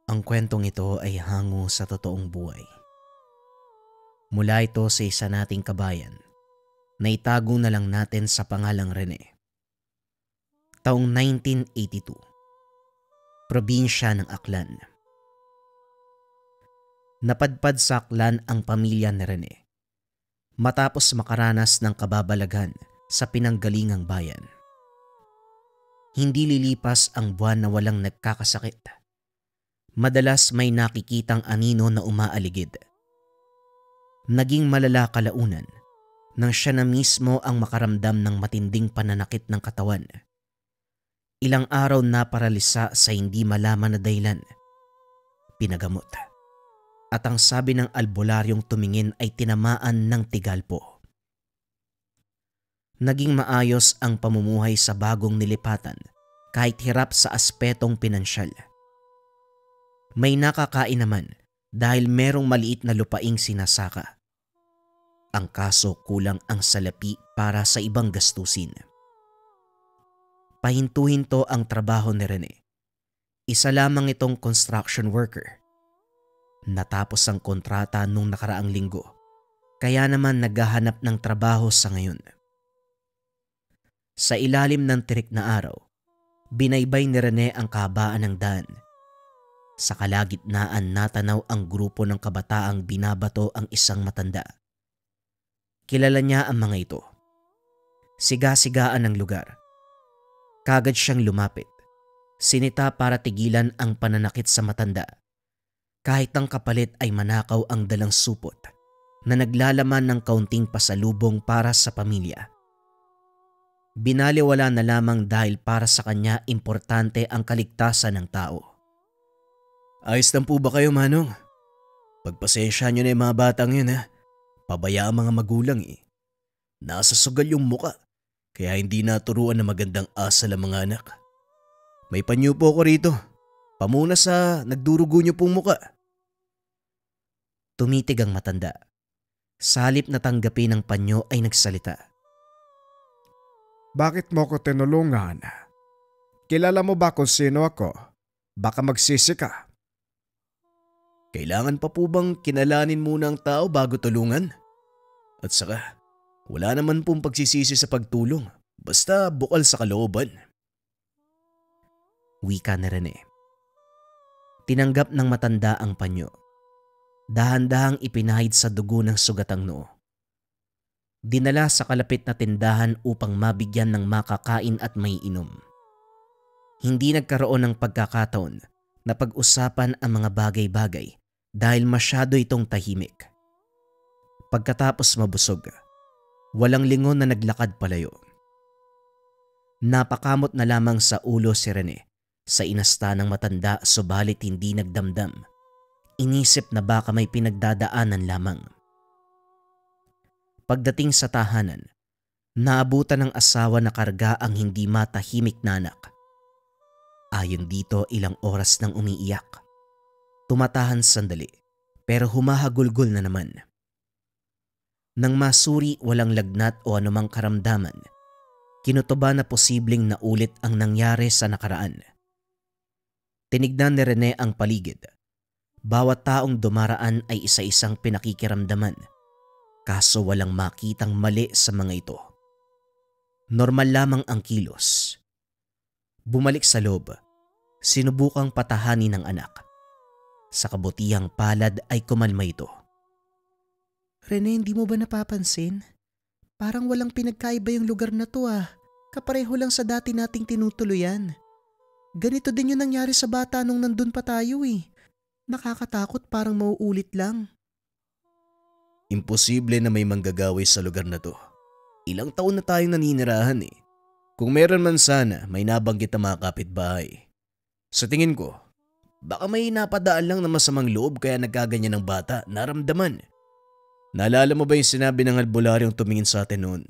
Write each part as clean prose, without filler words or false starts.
Ang kwentong ito ay hango sa totoong buhay. Mula ito sa isa nating kabayan na itago na lang natin sa pangalang Rene. Taong 1982, probinsya ng Aklan. Napadpad sa Aklan ang pamilya ni Rene matapos makaranas ng kababalaghan sa pinanggalingang bayan. Hindi lilipas ang buwan na walang nagkakasakit. Madalas may nakikitang anino na umaaligid. Naging malala kalaunan nang siya na mismo ang makaramdam ng matinding pananakit ng katawan. Ilang araw na paralisa sa hindi malaman na dahilan. Pinagamot. At ang sabi ng albularyong tumingin ay tinamaan ng tigalpo. Naging maayos ang pamumuhay sa bagong nilipatan kahit hirap sa aspetong pinansyal. May nakakain naman dahil merong maliit na lupaing sinasaka. Ang kaso kulang ang salapi para sa ibang gastusin. Pahinto-hinto ang trabaho ni Rene. Isa lamang itong construction worker. Natapos ang kontrata nung nakaraang linggo, kaya naman naghahanap ng trabaho sa ngayon. Sa ilalim ng tirik na araw, binaybay ni Rene ang kahabaan ng daan. Sa kalagitnaan natanaw ang grupo ng kabataang binabato ang isang matanda. Kilala niya ang mga ito. Siga-sigaan ang lugar. Kagad siyang lumapit. Sinita para tigilan ang pananakit sa matanda. Kahit ang kapalit ay manakaw ang dalang supot na naglalaman ng kaunting pasalubong para sa pamilya. Binaliwala na lamang dahil para sa kanya importante ang kaligtasan ng tao. Ayos lang po ba kayo, Manong? Pagpasensya nyo na yung mga batang yun, ha? Pabaya ang mga magulang eh. Nasa sugal yung muka, kaya hindi naturuan na magandang asal ang mga anak. May panyo po ako rito. Pamuna sa nagdurugo nyo pong muka. Tumitig ang matanda. Salip na tanggapin ng panyo ay nagsalita. Bakit mo ko tinulungan? Kilala mo ba kung sino ako? Baka magsisi ka. Kailangan pa po bang kinalanin muna ang tao bago tulungan? At saka, wala naman pong pagsisisi sa pagtulong. Basta bukal sa kalooban. Wika ni Rene. Tinanggap ng matanda ang panyo. Dahan-dahang ipinahid sa dugo ng sugatang noo. Dinala sa kalapit na tindahan upang mabigyan ng makakain at may inom. Hindi nagkaroon ng pagkakataon na pag-usapan ang mga bagay-bagay dahil masyado itong tahimik. Pagkatapos mabusog, walang lingon na naglakad palayo. Napakamot na lamang sa ulo si Rene sa inasta ng matanda subalit hindi nagdamdam. Inisip na baka may pinagdadaanan lamang. Pagdating sa tahanan, naabutan ng asawa na karga ang hindi matahimik na anak. Ayon dito ilang oras nang umiiyak. Tumatahan sandali pero humahagulgol na naman. Nang masuri walang lagnat o anumang karamdaman, kinutuba na posibleng naulit ang nangyari sa nakaraan. Tinignan ni Rene ang paligid. Bawat taong dumaraan ay isa-isang pinakikiramdaman, kaso walang makitang mali sa mga ito. Normal lamang ang kilos. Bumalik sa loob, sinubukang patahanin ng anak. Sa kabutihang palad ay kumalma ito. Rene, hindi mo ba napapansin? Parang walang pinagkaiba yung lugar na to ah. Kapareho lang sa dati nating tinutuluyan. Ganito din yung nangyari sa bata nung nandun pa tayo eh. Nakakatakot, parang mauulit lang. Imposible na may manggagawi sa lugar na to. Ilang taon na tayong naninirahan eh. Kung meron man sana, may nabanggit na mga kapitbahay. Sa tingin ko, baka may napadaan lang na masamang loob kaya nagkaganyan ng bata, naramdaman. Naalala mo ba yung sinabi ng albularyong tumingin sa atin noon?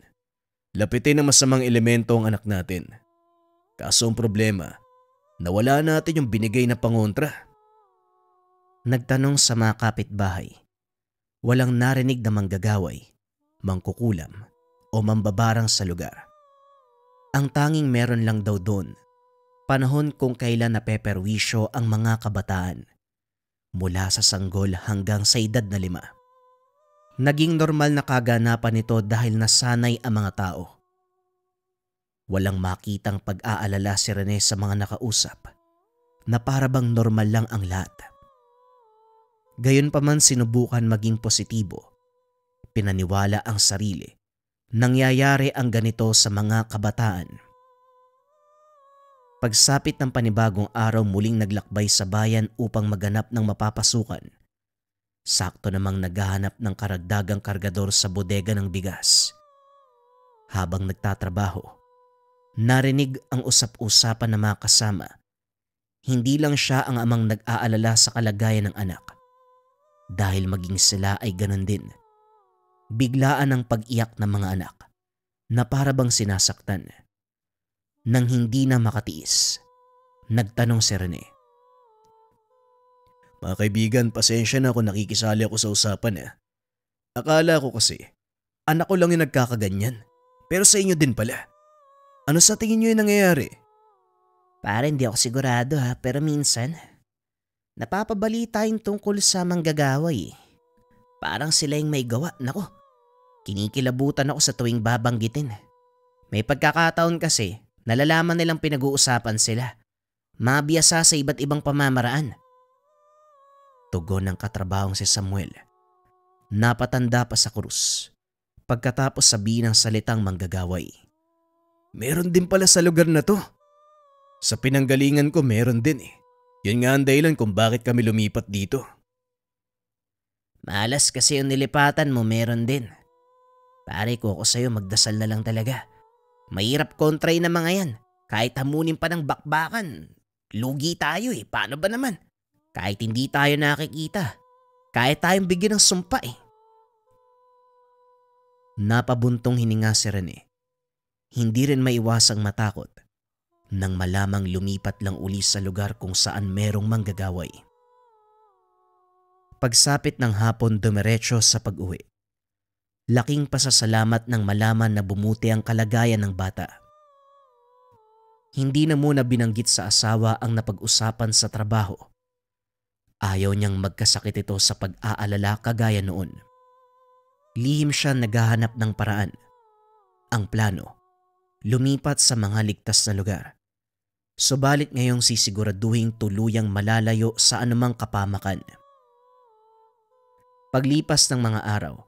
Lapitin ng masamang elemento ang anak natin. Kaso ang problema, nawala natin yung binigay na pangontra. Nagtanong sa mga kapitbahay. Walang narinig na manggagaway, mangkukulam o mambabarang sa lugar. Ang tanging meron lang daw doon, panahon kung kailan napeperwisyo ang mga kabataan mula sa sanggol hanggang sa edad na 5. Naging normal na kaganapan nito dahil nasanay ang mga tao. Walang makitang pag-aalala si Rene sa mga nakausap na para bang normal lang ang lahat. Gayunpaman sinubukan maging positibo. Pinaniwala ang sarili. Nangyayari ang ganito sa mga kabataan. Pagsapit ng panibagong araw, muling naglakbay sa bayan upang maganap ng mapapasukan. Sakto namang naghahanap ng karagdagang kargador sa bodega ng bigas. Habang nagtatrabaho, narinig ang usap-usapan ng mga kasama. Hindi lang siya ang amang nag-aalala sa kalagayan ng anak. Dahil maging sila ay ganon din. Biglaan ang pag-iyak ng mga anak na para bang sinasaktan. Nang hindi na makatiis, nagtanong si Rene. Mga kaibigan, pasensya na kung nakikisali ako sa usapan. Akala ko kasi, anak ko lang yung nagkakaganyan. Pero sa inyo din pala. Ano sa tingin nyo yung nangyayari? Pare, hindi ako sigurado pero minsan, napapabalita yung tungkol sa manggagaway. Parang sila yung may gawa. Nako, kinikilabutan ako sa tuwing babanggitin. May pagkakataon kasi, nalalaman nilang pinag-uusapan sila. Mabiyasa sa iba't ibang pamamaraan. Tugon ng katrabahong si Samuel. Napatanda pa sa krus. Pagkatapos sabihin ng salitang manggagaway. Meron din pala sa lugar na to. Sa pinanggalingan ko meron din Yun nga ang dahilan kung bakit kami lumipat dito. Malas kasi yung nilipatan mo, meron din. Pare ko ako sa'yo, magdasal na lang talaga. Mahirap kontray na mga yan. Kahit hamunin pa ng bakbakan, lugi tayo Paano ba naman? Kahit hindi tayo nakikita, kahit tayong bigyan ng sumpa Napabuntong hininga si Rene. Hindi rin maiwasang matakot nang malamang lumipat lang uli sa lugar kung saan merong manggagaway. Pagsapit ng hapon, dumiretso sa pag-uwi. Laking pasasalamat nang malaman na bumuti ang kalagayan ng bata. Hindi na muna binanggit sa asawa ang napag-usapan sa trabaho. Ayaw niyang magkasakit ito sa pag-aalala kagaya noon. Lihim siya naghahanap ng paraan. Ang plano, lumipat sa mga ligtas na lugar. Subalit ngayong sisiguraduhing tuluyang malalayo sa anumang kapamakan. Paglipas ng mga araw,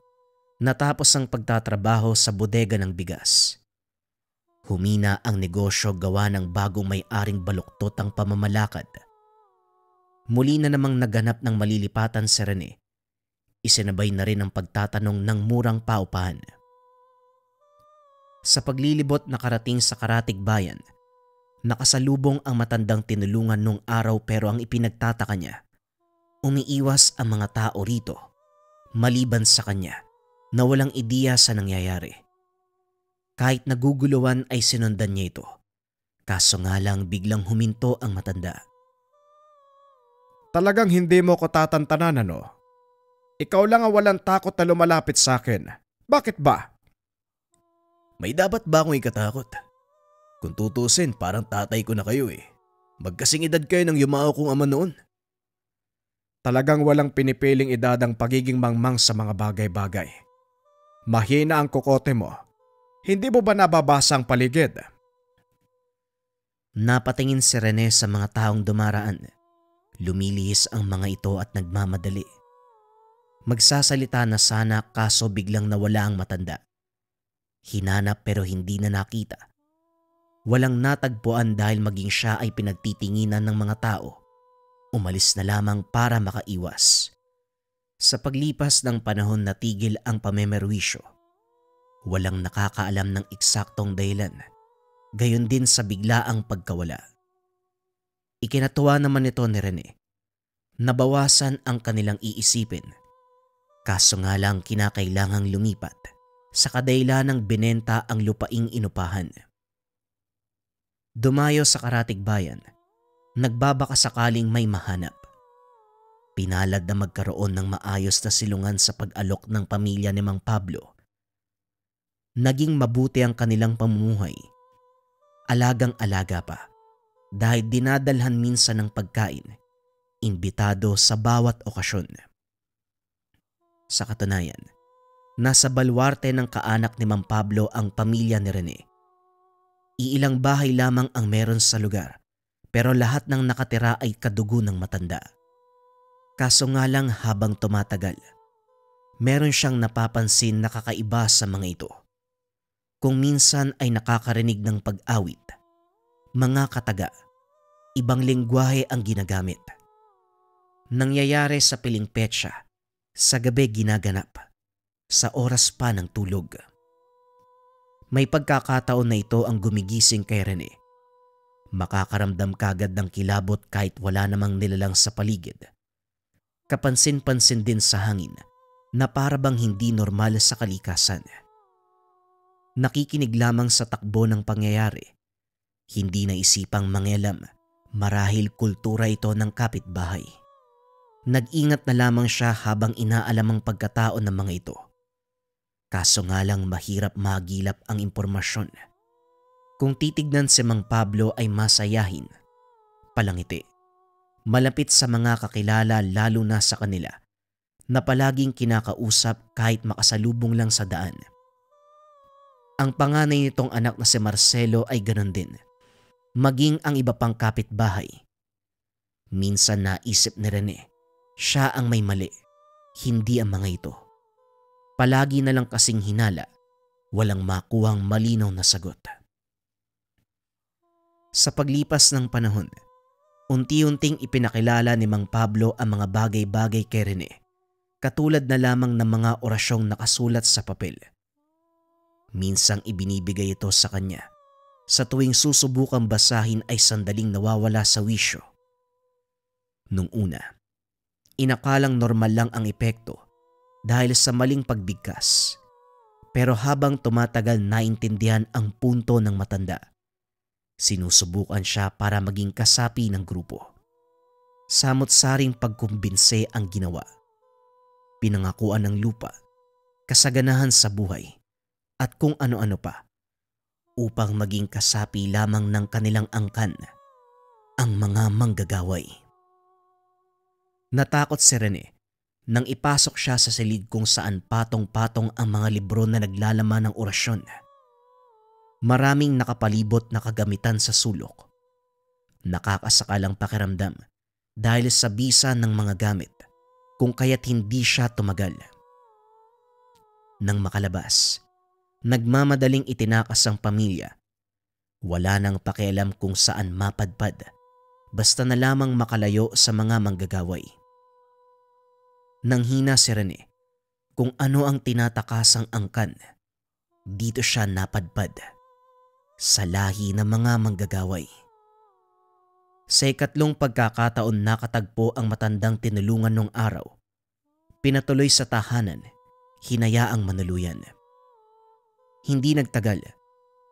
natapos ang pagtatrabaho sa bodega ng bigas. Humina ang negosyo gawa ng bagong may-aring baluktot ang pamamalakad. Muli na namang naganap ng malilipatan si Rene. Isinabay na rin ang pagtatanong ng murang paupahan. Sa paglilibot nakarating sa Karatig Bayan, nakasalubong ang matandang tinulungan nung araw pero ang ipinagtataka niya, umiiwas ang mga tao rito maliban sa kanya na walang ideya sa nangyayari. Kahit naguguluhan ay sinundan niya ito, kaso nga lang biglang huminto ang matanda. Talagang hindi mo ko tatantanan Ikaw lang ang walang takot na lumalapit sa akin. Bakit ba? May dapat ba akong ikatakot? Kung tutusin, parang tatay ko na kayo Magkasing edad kayo ng yumao kong ama noon. Talagang walang pinipiling edad ang pagiging mangmang sa mga bagay-bagay. Mahina ang kokote mo. Hindi mo ba nababasa ang paligid? Napatingin si Rene sa mga taong dumaraan. Lumilihis ang mga ito at nagmamadali. Magsasalita na sana kaso biglang nawala ang matanda. Hinanap pero hindi na nakita. Walang natagpuan dahil maging siya ay pinagtitinginan ng mga tao. Umalis na lamang para makaiwas. Sa paglipas ng panahon natigil ang pamemerwisyo. Walang nakakaalam ng eksaktong dahilan. Gayon din sa biglaang pagkawala. Ikinatuwa naman ito ni Rene. Nabawasan ang kanilang iisipin. Kaso nga lang kinakailangang lumipat sa kadahilanang binenta ang lupaing inupahan. Dumayo sa Karatig Bayan, nagbabaka sakaling may mahanap. Pinalad na magkaroon ng maayos na silungan sa pag-alok ng pamilya ni Mang Pablo. Naging mabuti ang kanilang pamumuhay. Alagang-alaga pa dahil dinadalhan minsan ng pagkain, imbitado sa bawat okasyon. Sa katunayan, nasa balwarte ng kaanak ni Mang Pablo ang pamilya ni Rene. Iilang bahay lamang ang meron sa lugar, pero lahat ng nakatira ay kadugo ng matanda. Kaso nga lang habang tumatagal, meron siyang napapansin na kakaiba sa mga ito. Kung minsan ay nakakarinig ng pag-awit, mga kataga, ibang lengguwahe ang ginagamit. Nangyayari sa piling petsa, sa gabi ginaganap, sa oras pa ng tulog. May pagkakataon na ito ang gumigising kay Rene. Makakaramdam kagad ng kilabot kahit wala namang nilalang sa paligid. Kapansin-pansin din sa hangin na para bang hindi normal sa kalikasan. Nakikinig lamang sa takbo ng pangyayari. Hindi naisipang mangyalam, marahil kultura ito ng kapitbahay. Nag-ingat na lamang siya habang inaalam ang pagkatao ng mga ito. Kaso nga lang mahirap magilap ang impormasyon. Kung titignan si Mang Pablo ay masayahin, palangiti, malapit sa mga kakilala lalo na sa kanila, na palaging kinakausap kahit makasalubong lang sa daan. Ang panganay nitong anak na si Marcelo ay ganon din, maging ang iba pang kapitbahay. Minsan naisip ni Rene, siya ang may mali, hindi ang mga ito. Palagi na lang kasing hinala, walang makuhang malinaw na sagot. Sa paglipas ng panahon, unti-unting ipinakilala ni Mang Pablo ang mga bagay-bagay kay Rene, katulad na lamang ng mga orasyong nakasulat sa papel. Minsang ibinibigay ito sa kanya. Sa tuwing susubukang basahin ay sandaling nawawala sa wisyo. Nung una, inakalang normal lang ang epekto dahil sa maling pagbigkas. Pero habang tumatagal naintindihan ang punto ng matanda, sinusubukan siya para maging kasapi ng grupo. Samot-saring pagkumbinse ang ginawa. Pinangakuan ng lupa, kasaganahan sa buhay, at kung ano-ano pa, upang maging kasapi lamang ng kanilang angkan, ang mga manggagaway. Natakot si Rene nang ipasok siya sa silid kung saan patong-patong ang mga libro na naglalaman ng orasyon. Maraming nakapalibot na kagamitan sa sulok. Nakakasakalang pakiramdam dahil sa bisa ng mga gamit kung kaya't hindi siya tumagal. Nang makalabas, nagmamadaling itinakas ang pamilya. Wala nang pakialam kung saan mapadpad, basta na lamang makalayo sa mga manggagaway. Nanghina si Rene kung ano ang tinatakasang angkan. Dito siya napadpad, sa lahi ng mga manggagaway. Sa ikatlong pagkakataon nakatagpo ang matandang tinulungan nung araw. Pinatuloy sa tahanan, hinayaang manuluyan. Hindi nagtagal,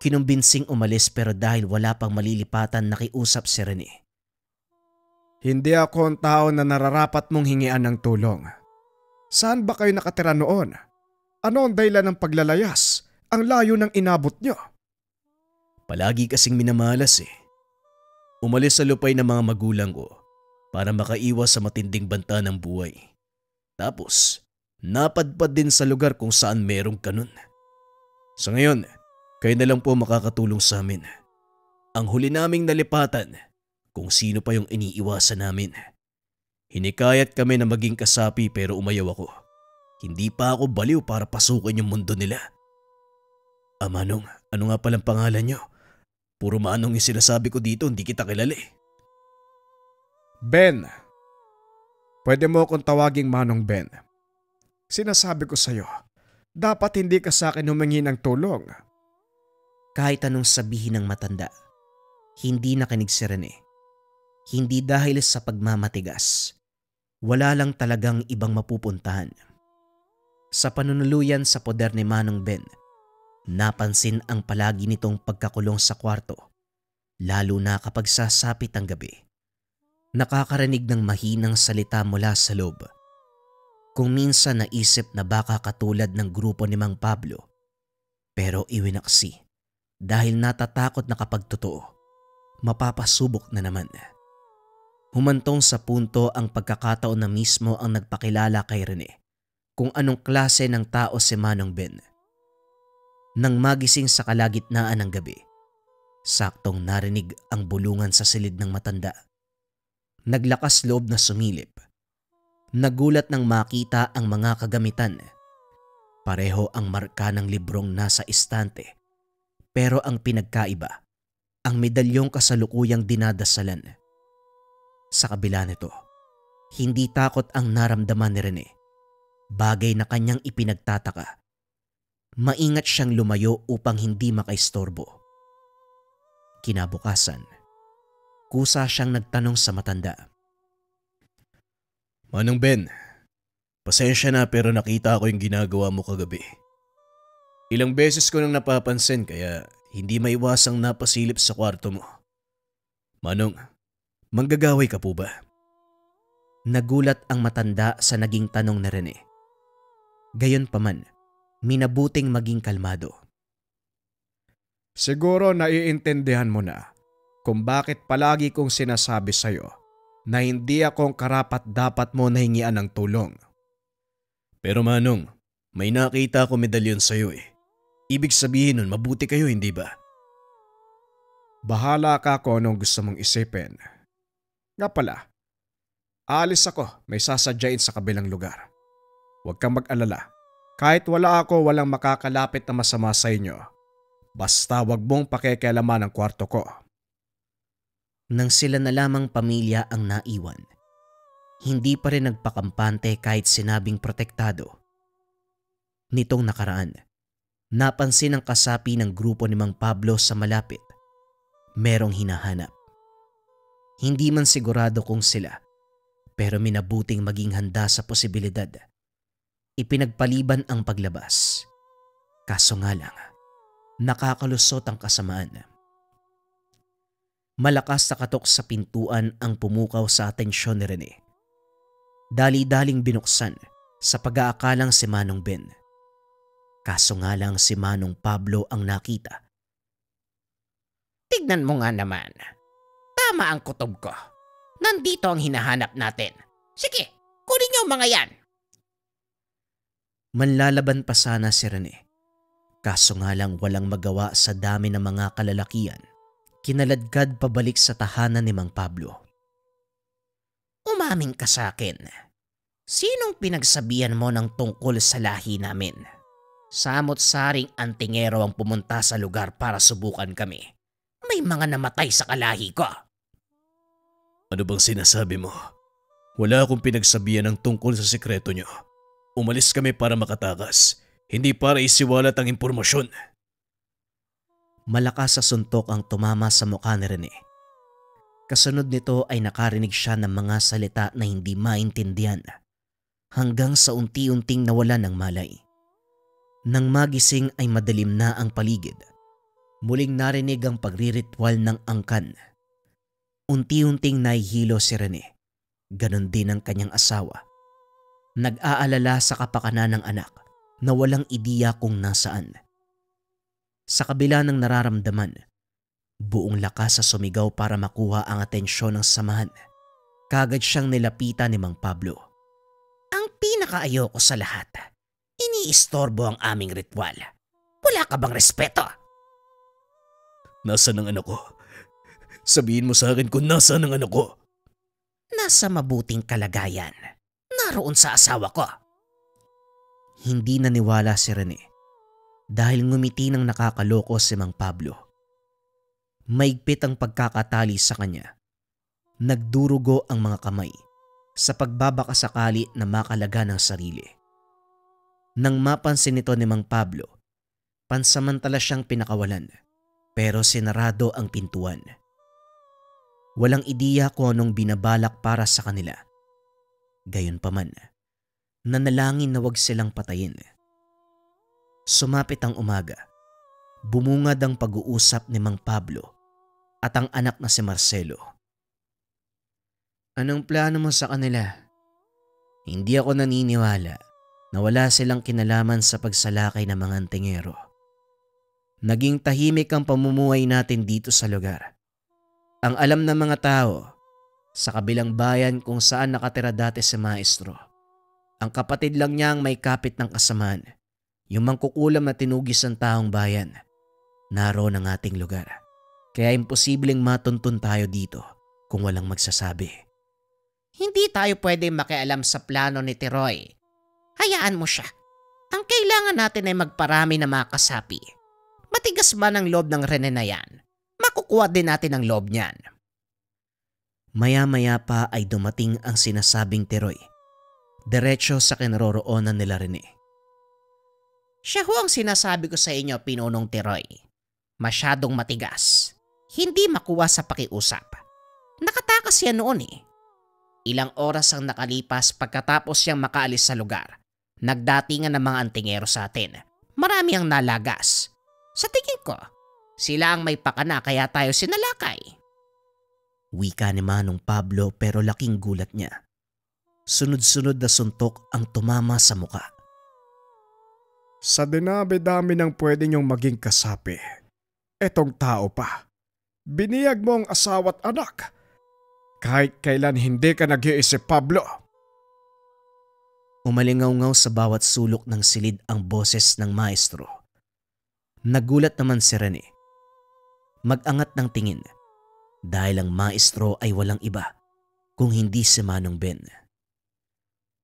kinumbinsing umalis pero dahil wala pang malilipatan nakiusap si Rene. Hindi ako ang tao na nararapat mong hingian ng tulong. Saan ba kayo nakatira noon? Ano ang dahilan ng paglalayas? Ang layo ng inabot nyo. Palagi kasing minamalas eh. Umalis sa lupay ng mga magulang ko para makaiwas sa matinding banta ng buhay. Tapos, napadpad din sa lugar kung saan merong kanun. Sa ngayon, kayo na lang po makakatulong sa amin. Ang huli naming nalipatan, kung sino pa yung iniiwasan namin. Hinikayat kami na maging kasapi pero umayaw ako. Hindi pa ako baliw para pasukin yung mundo nila. Manong, ano nga palang pangalan nyo? Puro Manong yung sinasabi ko dito, hindi kita kilala eh. Ben. Pwede mo akong tawaging Manong Ben. Sinasabi ko sa'yo, dapat hindi ka sa akin humingi ng tulong. Kahit anong sabihin ng matanda, hindi nakinig si Rene. Hindi dahil sa pagmamatigas. Wala lang talagang ibang mapupuntahan. Sa panunuluyan sa poder ni Manong Ben, napansin ang palagi nitong pagkakulong sa kwarto, lalo na kapag sasapit ang gabi. Nakakarinig ng mahinang salita mula sa loob. Kung minsan naisip na baka katulad ng grupo ni Mang Pablo, pero iwinaksi dahil natatakot na kapag totoo, mapapasubok na naman. Humantong sa punto ang pagkakataon na mismo ang nagpakilala kay Rene kung anong klase ng tao si Manong Ben. Nang magising sa kalagitnaan ng gabi, saktong narinig ang bulungan sa silid ng matanda. Naglakas loob na sumilip. Nagulat nang makita ang mga kagamitan. Pareho ang marka ng librong nasa istante. Pero ang pinagkaiba, ang medalyong kasalukuyang dinadasalan. Sa kabila nito, hindi takot ang naramdaman ni Rene. Bagay na kanyang ipinagtataka. Maingat siyang lumayo upang hindi makaistorbo. Kinabukasan, kusa siyang nagtanong sa matanda. Manong Ben, pasensya na pero nakita ko yung ginagawa mo kagabi. Ilang beses ko nang napapansin kaya hindi maiwasang napasilip sa kwarto mo. Manong, manggagaway ka po ba? Nagulat ang matanda sa naging tanong ni Rene. Gayunpaman, minabuting maging kalmado. Siguro naiintindihan mo na kung bakit palagi kong sinasabi sa'yo na hindi akong karapat-dapat mo nahingian ng tulong. Pero Manong, may nakita ko medalyon sa'yo eh. Ibig sabihin nun mabuti kayo, hindi ba? Bahala ka kung anong gusto mong isipin. Nga pala, aalis ako, may sasadyain sa kabilang lugar. Huwag kang mag-alala. Kahit wala ako, walang makakalapit na masama sa inyo. Basta wag mong pakikialaman ang kwarto ko. Nang sila na lamang pamilya ang naiwan, hindi pa rin nagpakampante kahit sinabing protektado. Nitong nakaraan, napansin ang kasapi ng grupo ni Mang Pablo sa malapit. Merong hinahanap. Hindi man sigurado kung sila, pero minabuting maging handa sa posibilidad. Ipinagpaliban ang paglabas. Kaso nga lang, nakakalusot ang kasamaan. Malakas na katok sa pintuan ang pumukaw sa atensyon ni Rene. Dali-daling binuksan sa pag-aakalang si Manong Ben. Kaso nga lang si Manong Pablo ang nakita. Tignan mo nga naman. Tama ang kutob ko. Nandito ang hinahanap natin. Sige, kunin niyo mga yan. Manlalaban pa sana si Rene. Kaso nga lang walang magawa sa dami ng mga kalalakian. Kinaladkad pabalik sa tahanan ni Mang Pablo. Umamin ka sa akin. Sinong pinagsabihan mo ng tungkol sa lahi namin? Samot-saring antingero ang pumunta sa lugar para subukan kami. May mga namatay sa kalahi ko. Ano bang sinasabi mo? Wala akong pinagsabihan ng tungkol sa sikreto nyo. Umalis kami para makatakas, hindi para isiwalat ang impormasyon. Malakas sa suntok ang tumama sa mukha ni Rene. Kasunod nito ay nakarinig siya ng mga salita na hindi maintindihan hanggang sa unti-unting nawala ng malay. Nang magising ay madilim na ang paligid. Muling narinig ang pagriritwal ng angkan. Unti-unting nahihilo si Rene. Ganon din ang kanyang asawa. Nag-aalala sa kapakanan ng anak na walang ideya kung nasaan. Sa kabila ng nararamdaman, buong lakas sa sumigaw para makuha ang atensyon ng samahan. Kagad siyang nilapitan ni Mang Pablo. Ang pinakaayoko sa lahat, iniistorbo ang aming ritual. Wala ka bang respeto? Nasaan ang anak ko? Sabihin mo sa akin kung nasaan ang anak ko. Nasa mabuting kalagayan. Naroon sa asawa ko. Hindi naniwala si Rene dahil ngumiti ng nakakaloko si Mang Pablo. Maigpit ang pagkakatali sa kanya. Nagdurugo ang mga kamay sa pagbabakasakali na makalaga ng sarili. Nang mapansin nito ni Mang Pablo, pansamantala siyang pinakawalan pero sinarado ang pintuan. Walang ideya kung anong binabalak para sa kanila. Gayunpaman, nanalangin na wag silang patayin. Sumapit ang umaga. Bumungad ang pag-uusap ni Mang Pablo at ang anak na si Marcelo. Anong plano mo sa kanila? Hindi ako naniniwala na wala silang kinalaman sa pagsalakay ng mga antingero. Naging tahimik ang pamumuhay natin dito sa lugar. Ang alam ng mga tao, Sa kabilang bayan kung saan nakatira dati si Maestro, ang kapatid lang niya ang may kapit ng kasamaan, yung mangkukulam na tinugis ng taong bayan. Naroon ang ating lugar, kaya imposibleng matuntun tayo dito kung walang magsasabi. Hindi tayo pwede makialam sa plano ni Tiroy. Hayaan mo siya. Ang kailangan natin ay magparami ng mga kasapi. Matigas man ang loob ng Rene na yan, makukuha din natin ang loob niyan. Maya-maya pa ay dumating ang sinasabing Tiroy, diretso sa kinaroroonan nila Rene. Siya ho ang sinasabi ko sa inyo, Pinunong Tiroy. Masyadong matigas. Hindi makuha sa pakiusap. Nakatakas yan noon eh. Ilang oras ang nakalipas pagkatapos siyang makaalis sa lugar. Nagdatingan ng mga antingero sa atin. Marami ang nalagas. Sa tingin ko, sila ang may pakana kaya tayo sinalakay. Wika ni Manong Pablo pero laking gulat niya. Sunod-sunod na suntok ang tumama sa muka. Sa dinabi-dami ng pwede niyong maging kasapi, etong tao pa. Biniyag mo ang asawa't anak. Kahit kailan hindi ka nag-iisip, Pablo. Umalingaw-ngaw sa bawat sulok ng silid ang boses ng Maestro. Nagulat naman si Rene. Mag-angat ng tingin dahil ang Maestro ay walang iba kung hindi si Manong Ben.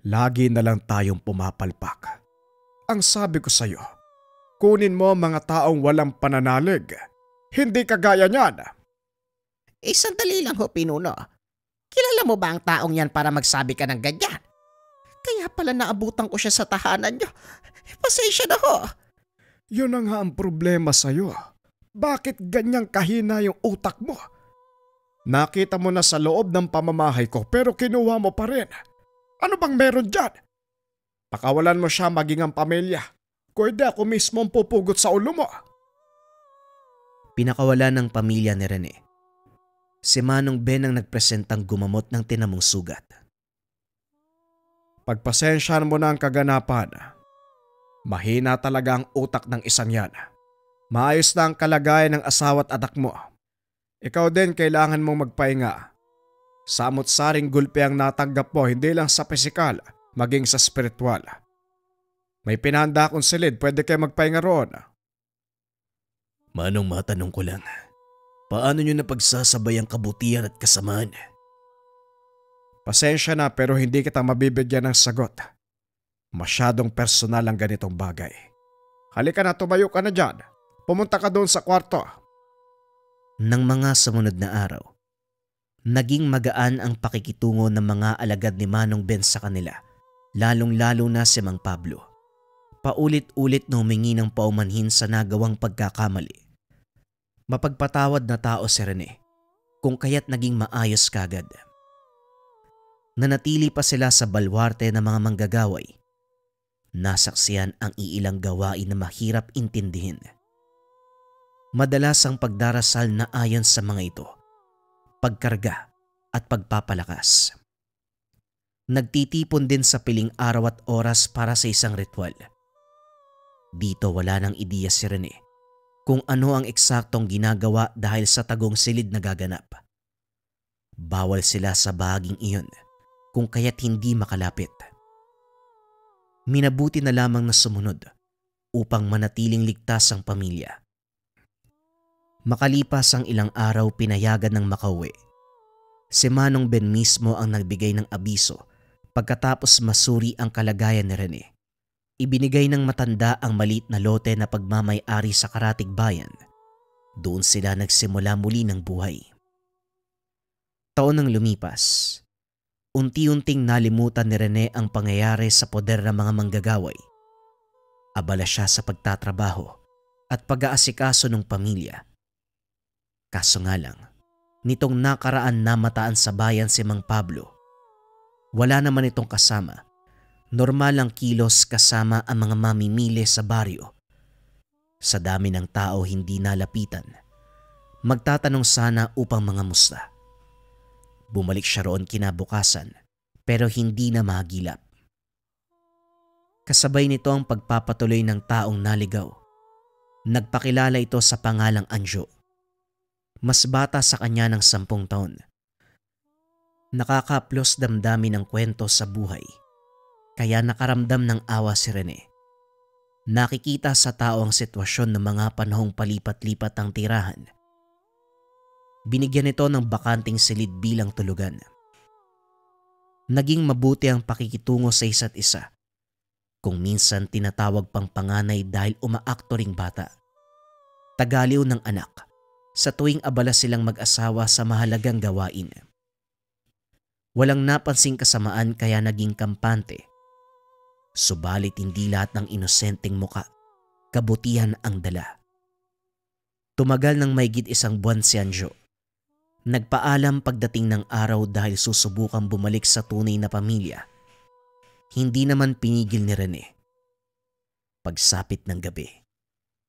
Lagi na lang tayong pumapalpak. Ang sabi ko sa'yo, kunin mo mga taong walang pananalig. Hindi kagaya niyan. Sandali lang ho, Pinuno. Kilala mo ba ang taong yan para magsabi ka ng ganyan? Kaya pala naabutan ko siya sa tahanan niyo. Pasensya na ho. Yun na nga ang problema sa'yo. Bakit ganyang kahina yung utak mo? Nakita mo na sa loob ng pamamahay ko pero kinuha mo pa rin. Ano bang meron dyan? Pakawalan mo siya maging ang pamilya. Kuwede ako mismo ang pupugot sa ulo mo. Pinakawalan ng pamilya ni Rene. Si Manong Ben ang nagpresentang gumamot ng tinamong sugat. Pagpasensyahan mo na ang kaganapan. Mahina talaga ang utak ng isang yan. Maayos na ang kalagayan ng asawa at anak mo. Ikaw din kailangan mong magpahinga. Samot-saring gulpe ang natanggap mo hindi lang sa pisikal, maging sa spiritual. May pinahanda akong silid, pwede kayo magpahinga roon. Manong, matanong ko lang, paano nyo napagsasabay ang kabutihan at kasamaan? Pasensya na pero hindi kita mabibigyan ng sagot. Masyadong personal ang ganitong bagay. Halika na, tumayo ka na dyan. Pumunta ka doon sa kwarto. Nang mga sumunod na araw, naging magaan ang pakikitungo ng mga alagad ni Manong Ben sa kanila, lalong-lalo na si Mang Pablo. Paulit-ulit na humingi ng paumanhin sa nagawang pagkakamali. Mapagpatawad na tao si Rene, kung kaya't naging maayos kagad. Nanatili pa sila sa balwarte ng mga manggagaway. Nasaksiyan ang iilang gawain na mahirap intindihin. Madalas ang pagdarasal na ayon sa mga ito, pagkarga at pagpapalakas. Nagtitipon din sa piling araw at oras para sa isang ritual. Dito wala nang ideya si Rene kung ano ang eksaktong ginagawa dahil sa tagong silid na gaganap. Bawal sila sa bahaging iyon kung kaya't hindi makalapit. Minabuti na lamang na sumunod upang manatiling ligtas ang pamilya. Makalipas ang ilang araw, pinayagan ng makauwi. Si Manong Ben mismo ang nagbigay ng abiso pagkatapos masuri ang kalagayan ni Rene. Ibinigay ng matanda ang maliit na lote na pagmamay-ari sa karatig bayan. Doon sila nagsimula muli ng buhay. Taon nang lumipas, unti-unting nalimutan ni Rene ang pangyayari sa poder ng mga manggagaway. Abala siya sa pagtatrabaho at pag-aasikaso ng pamilya. Kaso nga lang, nitong nakaraan na mataan sa bayan si Mang Pablo, wala naman itong kasama. Normal ang kilos kasama ang mga mamimili sa baryo. Sa dami ng tao hindi nalapitan. Magtatanong sana upang mga musta. Bumalik siya roon kinabukasan pero hindi na mahagilap. Kasabay nito ang pagpapatuloy ng taong naligaw. Nagpakilala ito sa pangalang Anjo. Mas bata sa kanya ng 10 taon. Nakakaplos damdamin ng kwento sa buhay, kaya nakaramdam ng awa si Rene. Nakikita sa tao ang sitwasyon ng mga panahong palipat-lipat ang tirahan. Binigyan ito ng bakanting silid bilang tulugan. Naging mabuti ang pakikitungo sa isa't isa. Kung minsan tinatawag pang panganay dahil umaakto ring bata. Tagaliw ng anak sa tuwing abala silang mag-asawa sa mahalagang gawain. Walang napansing kasamaan kaya naging kampante. Subalit hindi lahat ng inosenteng muka, kabutihan ang dala. Tumagal ng mahigit 1 buwan si Anjo. Nagpaalam pagdating ng araw dahil susubukang bumalik sa tunay na pamilya. Hindi naman pinigil ni Rene. Pagsapit ng gabi,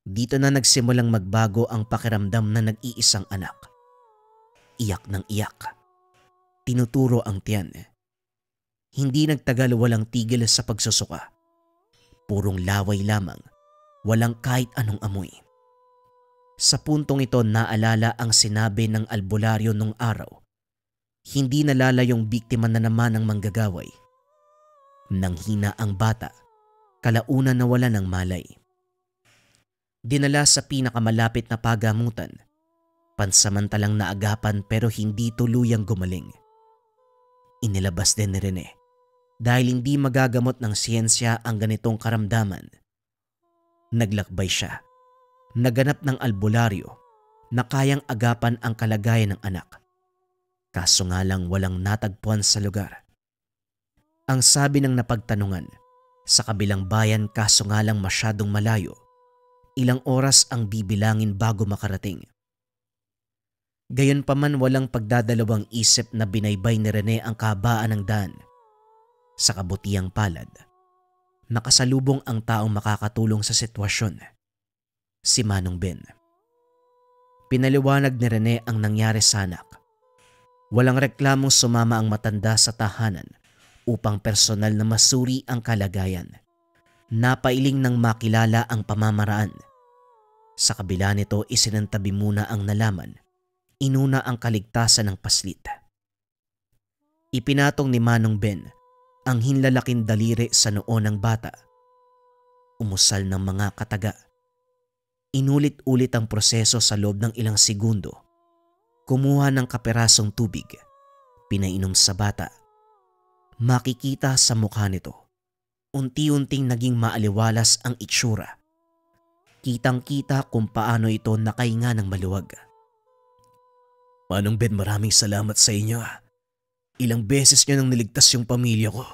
dito na nagsimulang magbago ang pakiramdam na nag-iisang anak. Iyak ng iyak. Tinuturo ang tiyan. Hindi nagtagal walang tigil sa pagsusuka. Purong laway lamang, walang kahit anong amoy. Sa puntong ito naalala ang sinabi ng albularyo nung araw. Hindi nalalayong biktima na naman ng manggagaway. Nanghina ang bata, kalaunan nawala ng malay. Dinala sa pinakamalapit na pagamutan. Pansamantalang naagapan pero hindi tuluyang gumaling. Inilabas din ni Rene dahil hindi magagamot ng siyensya ang ganitong karamdaman. Naglakbay siya. Naganap ng albularyo na kayang agapan ang kalagayan ng anak. Kaso nga lang walang natagpuan sa lugar. Ang sabi ng napagtanungan, sa kabilang bayan kaso nga lang masyadong malayo, ilang oras ang bibilangin bago makarating. Gayunpaman walang pagdadalawang isip na binaybay ni Rene ang kahabaan ng daan. Sa kabutihang palad, nakasalubong ang taong makakatulong sa sitwasyon. Si Manong Ben. Pinaliwanag ni Rene ang nangyari sa anak. Walang reklamong sumama ang matanda sa tahanan upang personal na masuri ang kalagayan. Napailing nang makilala ang pamamaraan. Sa kabila nito isinantabi muna ang nalaman. Inuna ang kaligtasan ng paslit. Ipinatong ni Manong Ben ang hinlalaking daliri sa noo ng bata. Umusal ng mga kataga. Inulit-ulit ang proseso sa loob ng ilang segundo. Kumuha ng kaperasong tubig. Pinainom sa bata. Makikita sa mukha nito. Unti-unting naging maaliwalas ang itsura. Kitang-kita kung paano ito nakahinga ng maluwag. Manong Ben, maraming salamat sa inyo. Ilang beses nyo nang niligtas yung pamilya ko.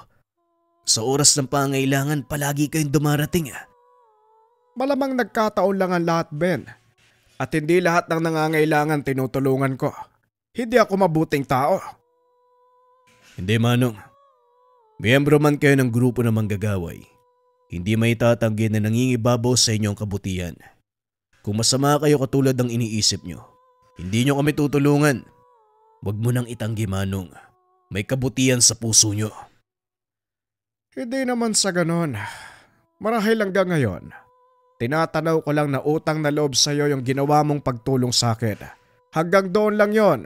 Sa oras ng pangailangan, palagi kayong dumarating. Malamang nagkataon lang ang lahat, Ben. At hindi lahat ng nangangailangan tinutulungan ko. Hindi ako mabuting tao. Hindi, Manong. Miyembro man kayo ng grupo ng manggagaway. Hindi may tatanggi na nangingibabaw sa inyong kabutihan. Kung masama kayo katulad ng iniisip nyo, hindi nyo kami tutulungan. Huwag mo nang itanggi, Manong. May kabutihan sa puso nyo. Hindi naman sa ganon. Marahil hanggang ngayon, tinatanaw ko lang na utang na loob sa iyo yung ginawa mong pagtulong sa akin. Hanggang doon lang yon.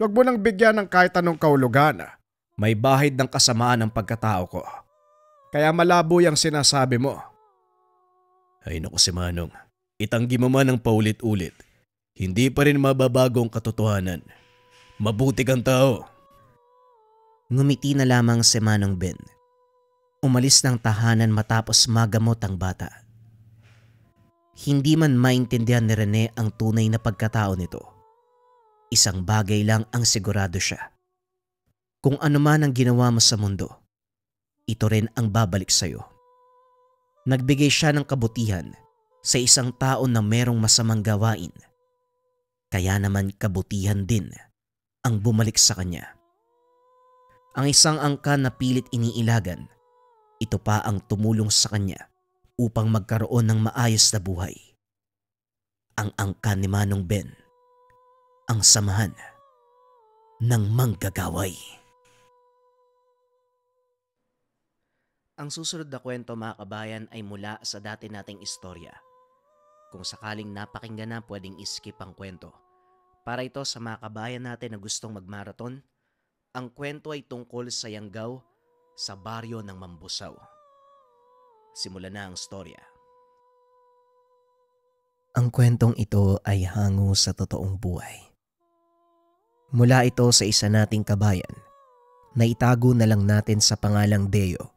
Huwag mo nang bigyan ng kahit anong kahulugan. May bahid ng kasamaan ang pagkatao ko. Kaya malabo yung sinasabi mo. Ay naku si Manong, itanggi mo man ng paulit-ulit. Hindi pa rin mababago ang katotohanan. Mabuti kang tao. Ngumiti na lamang si Manong Ben. Umalis ng tahanan matapos magamot ang bata. Hindi man maintindihan ni Rene ang tunay na pagkatao nito. Isang bagay lang ang sigurado siya. Kung ano man ang ginawa mo sa mundo, ito rin ang babalik sa'yo. Nagbigay siya ng kabutihan sa isang tao na merong masamang gawain. Kaya naman kabutihan din ang bumalik sa kanya. Ang isang angkan na pilit iniilagan, ito pa ang tumulong sa kanya upang magkaroon ng maayos na buhay. Ang angkan ni Manong Ben, ang samahan ng manggagaway. Ang susunod na kwento mga kabayan ay mula sa dati nating istorya. Kung sakaling napakinggan na, pwedeng iskip ang kwento. Para ito sa mga kabayan natin na gustong magmarathon Ang kwento ay tungkol sa Yanggaw sa baryo ng Mambusaw. Simulan na ang storya. Ang kwentong ito ay hango sa totoong buhay. Mula ito sa isa nating kabayan na itago na lang natin sa pangalang Deo.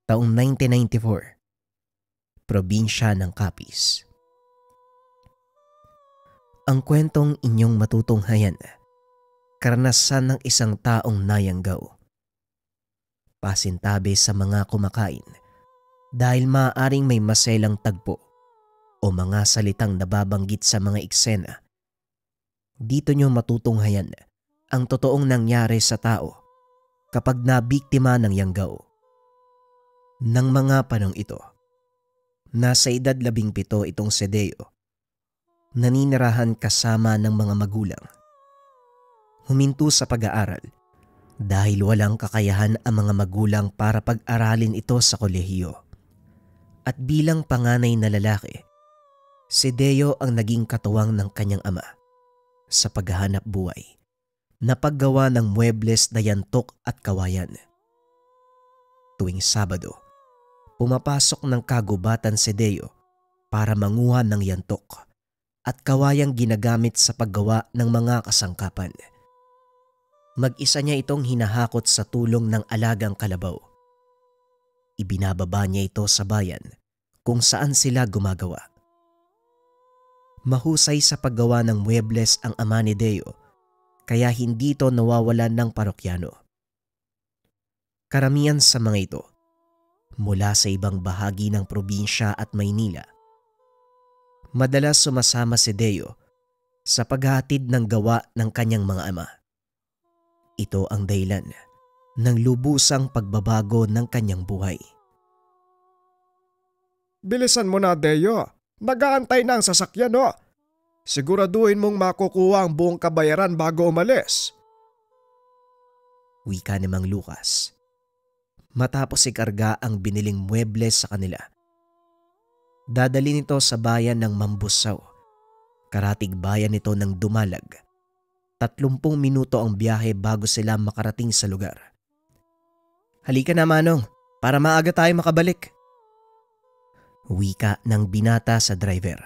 Taong 1994, probinsya ng Capiz. Ang kwentong inyong matutunghayan, karanasan ng isang taong nayanggaw. Pasintabi sa mga kumakain dahil maaaring may maselang tagpo o mga salitang nababanggit sa mga eksena. Dito nyo matutunghayan ang totoong nangyari sa tao kapag nabiktima ng yanggaw. Nang mga panong ito, nasa edad 17 itong si Deo, naninirahan kasama ng mga magulang. Huminto sa pag-aaral dahil walang kakayahan ang mga magulang para pag-aralin ito sa kolehiyo. At bilang panganay na lalaki, si Deo ang naging katuwang ng kanyang ama sa paghahanap buhay na paggawa ng muebles na yantok at kawayan. Tuwing Sabado, pumapasok ng kagubatan si Deo para manguha ng yantok at kawayang ginagamit sa paggawa ng mga kasangkapan. Mag-isa niya itong hinahakot sa tulong ng alagang kalabaw. Ibinababa niya ito sa bayan kung saan sila gumagawa. Mahusay sa paggawa ng muebles ang ama ni Deo, kaya hindi ito nawawalan ng parokyano. Karamihan sa mga ito, mula sa ibang bahagi ng probinsya at Maynila. Madalas sumasama si Deo sa paghahatid ng gawa ng kanyang mga ama. Ito ang dahilan ng lubusang pagbabago ng kanyang buhay. Bilisan mo na, Deo. Nag-aantay na ang sasakyan, no? Siguraduhin mong makukuha ang buong kabayaran bago umalis. Wika ni Mang Lucas. Matapos ikarga ang biniling muebles sa kanila. Dadalhin ito sa bayan ng Mambusaw. Karatig bayan ito ng Dumalag. 30 minuto ang biyahe bago sila makarating sa lugar. Halika na, Manong, para maaga tayo makabalik. Wika ng binata sa driver.